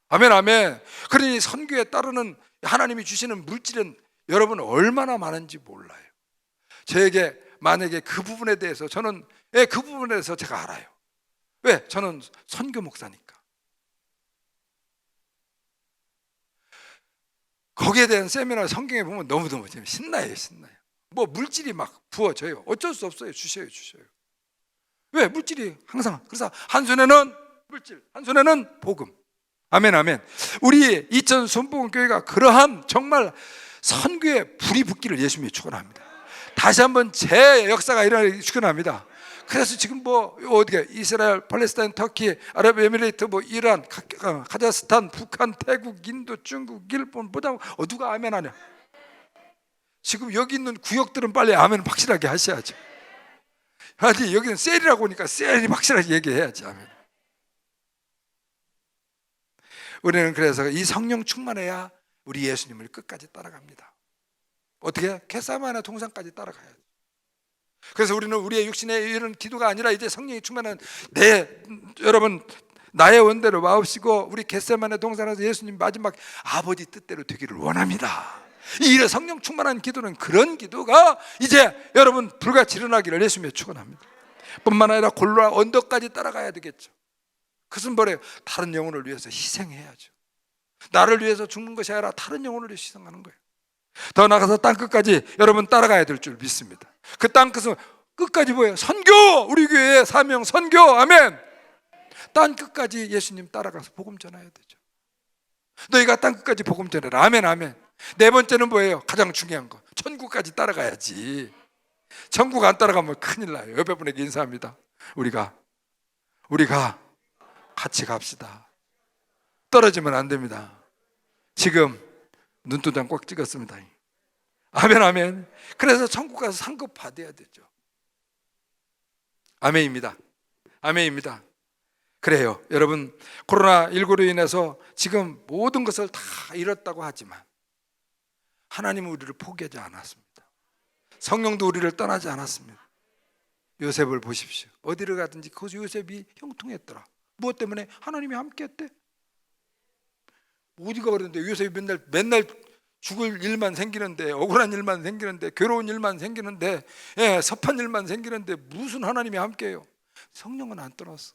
S1: 아멘 아멘. 그러니 선교에 따르는 하나님이 주시는 물질은 여러분 얼마나 많은지 몰라요. 저에게 만약에 그 부분에 대해서 저는 그 부분에 대해서 제가 알아요. 왜? 저는 선교 목사니까. 거기에 대한 세미나 성경에 보면 너무너무 신나요. 뭐 물질이 막 부어져요. 어쩔 수 없어요. 주셔요. 왜? 물질이 항상. 그래서 한 손에는 물질, 한 손에는 복음. 아멘 아멘. 우리 이천 순복음교회가 그러한 정말 선교의 불이 붙기를 예수님이 축원합니다. 다시 한번 제 역사가 일어나기 축원합니다. 그래서 지금 뭐 어디게 이스라엘, 팔레스타인, 터키, 아랍에미레이트, 뭐 이란, 카자흐스탄, 북한, 태국, 인도, 중국, 일본, 뭐다 누가 아멘 하냐? 지금 여기 있는 구역들은 빨리 아멘 확실하게 하셔야죠. 아니 여기는 셀이라고 하니까 셀이 확실하게 얘기해야지. 아멘. 우리는 그래서 이 성령 충만해야 우리 예수님을 끝까지 따라갑니다. 어떻게? 겟세마네 동산까지 따라가야죠. 그래서 우리는 우리의 육신의 이런 기도가 아니라 이제 성령이 충만한 여러분 나의 원대로 마옵시고 우리 겟세마네 동산에서 예수님 마지막 아버지 뜻대로 되기를 원합니다. 이 성령 충만한 기도는 그런 기도가 이제 여러분 불같이 일어나기를 예수님의 축원합니다. 뿐만 아니라 골로아 언덕까지 따라가야 되겠죠. 그것은 뭐래요? 다른 영혼을 위해서 희생해야죠. 나를 위해서 죽는 것이 아니라 다른 영혼을 위해서 희생하는 거예요. 더 나아가서 땅끝까지 여러분 따라가야 될 줄 믿습니다. 그 땅끝은 끝까지 뭐예요? 선교! 우리 교회의 사명 선교! 아멘! 땅끝까지 예수님 따라가서 복음 전해야 되죠. 너희가 땅끝까지 복음 전해라. 아멘 아멘. 네 번째는 뭐예요? 가장 중요한 거 천국까지 따라가야지. 천국 안 따라가면 큰일 나요. 옆에 분에게 인사합니다. 우리가 같이 갑시다. 떨어지면 안 됩니다. 지금 눈도장 꽉 찍었습니다. 아멘 아멘. 그래서 천국 가서 상급 받아야 되죠. 아멘입니다. 아멘입니다. 그래요. 여러분 코로나19로 인해서 지금 모든 것을 다 잃었다고 하지만 하나님은 우리를 포기하지 않았습니다. 성령도 우리를 떠나지 않았습니다. 요셉을 보십시오. 어디를 가든지 거기서 요셉이 형통했더라. 무엇 때문에? 하나님이 함께 했대. 어디가 그러는데 요셉이 맨날 죽을 일만 생기는데, 억울한 일만 생기는데, 괴로운 일만 생기는데, 섭한 일만 생기는데 무슨 하나님이 함께해요? 성령은 안 떠났어.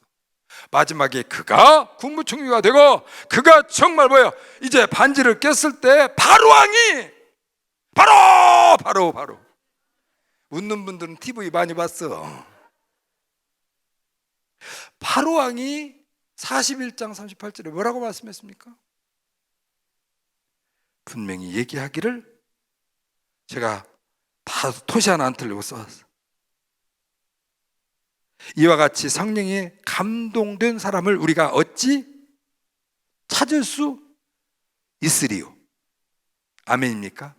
S1: 마지막에 그가 국무총리가 되고 그가 정말 뭐예요? 이제 반지를 꼈을 때 바로 왕이 바로 웃는 분들은 TV 많이 봤어. 바로 왕이 41장 38절에 뭐라고 말씀했습니까? 분명히 얘기하기를 제가 다 토시 하나 안 틀리고 써왔어. 이와 같이 성령이 감동된 사람을 우리가 어찌 찾을 수 있으리요? 아멘입니까?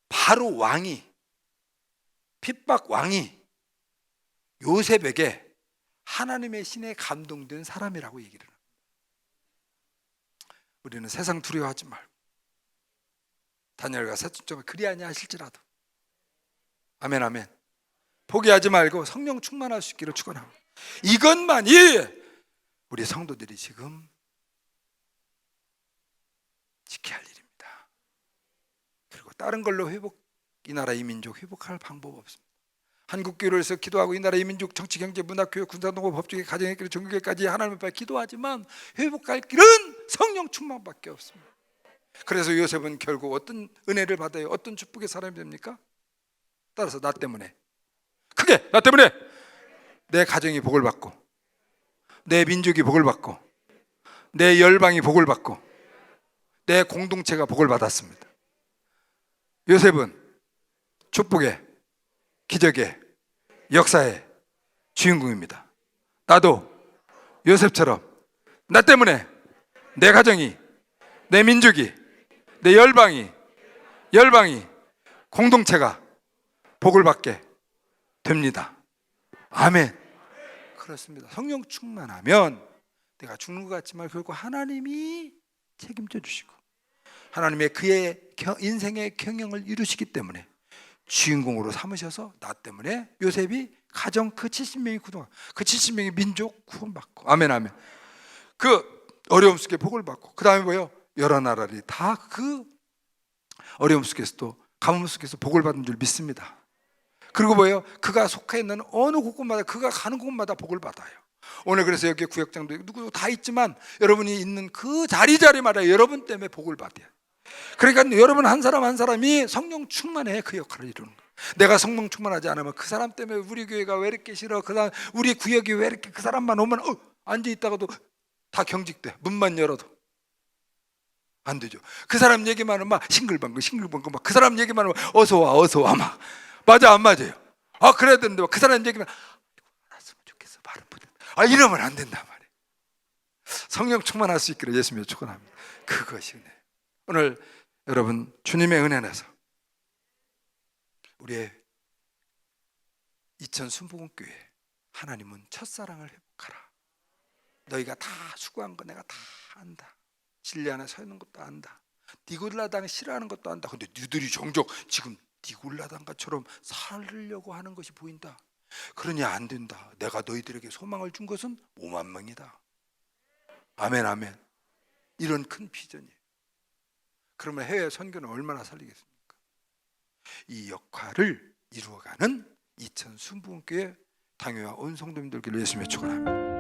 S1: 바로 왕이, 핍박 왕이 요셉에게 하나님의 신에 감동된 사람이라고 얘기를 합니다. 우리는 세상 두려워하지 말고 다니엘과 사춘정을 그리 아니하실지라도 아멘 아멘. 포기하지 말고 성령 충만할 수 있기를 축원합니다. 이것만이 우리 성도들이 지금 지켜야 할 일입니다. 그리고 다른 걸로 이 나라 이 민족 회복할 방법 없습니다. 한국교회를 해서 기도하고 이 나라 이 민족 정치, 경제, 문화, 교육, 군사, 농업, 법조계, 가정의 길, 종교계까지 하나님 앞에 기도하지만 회복할 길은 성령 충만밖에 없습니다. 그래서 요셉은 결국 어떤 은혜를 받아요? 어떤 축복의 사람이 됩니까? 따라서 나 때문에 크게 나 때문에 내 가정이 복을 받고 내 민족이 복을 받고 내 열방이 복을 받고 내 공동체가 복을 받았습니다. 요셉은 축복의 기적의 역사의 주인공입니다. 나도 요셉처럼 나 때문에 내 가정이 내 민족이 내 열방이 공동체가 복을 받게 됩니다. 아멘. 그렇습니다. 성령 충만하면 내가 죽는 것 같지만 결국 하나님이 책임져 주시고 하나님의 그의 인생의 경영을 이루시기 때문에 주인공으로 삼으셔서 나 때문에 요셉이 가정 그 70명이 구동, 그 70명의 민족 구원받고 아멘 아멘. 그 어려움 속에 복을 받고 그 다음에 뭐예요? 여러 나라들이 다 그 어려움 속에서도 가뭄 속에서 복을 받은 줄 믿습니다. 그리고 뭐예요? 그가 속해 있는 어느 곳마다 그가 가는 곳마다 복을 받아요. 오늘 그래서 여기 구역장도 누구 다 있지만 여러분이 있는 그 자리마다 여러분 때문에 복을 받아요. 그러니까 여러분 한 사람 한 사람이 성령 충만해 그 역할을 이루는 거예요. 내가 성령 충만하지 않으면 그 사람 때문에 우리 교회가 왜 이렇게 싫어, 그다음 우리 구역이 왜 이렇게 그 사람만 오면 앉아 있다가도 다 경직돼. 문만 열어도 안 되죠. 그 사람 얘기만 하면 막 싱글벙글 막 그 사람 얘기만 하면 어서 와 막 맞아 안 맞아요? 그래야 되는데 그 사람 얘기만 알았으면 좋겠어 바른 분들 이러면 안 된단 말이에요. 성령 충만할 수 있기를 예수님의 축원합니다. 그것이 은혜. 오늘 여러분 주님의 은혜 안에서 우리의 이천 순복음교회 하나님은 첫사랑을 회복하라. 너희가 다 수고한 거 내가 다 안다. 진리 안에 서 있는 것도 안다. 니골라당 싫어하는 것도 안다. 근데 너희들이 종종 지금 니골라당과처럼 살려고 하는 것이 보인다. 그러니 안 된다. 내가 너희들에게 소망을 준 것은 5만 명이다. 아멘, 아멘. 이런 큰 비전이에요. 그러면 해외 선교는 얼마나 살리겠습니까? 이 역할을 이루어가는 2000 순복음교회 당회와 온 성도님들께 예수님의 축원합니다.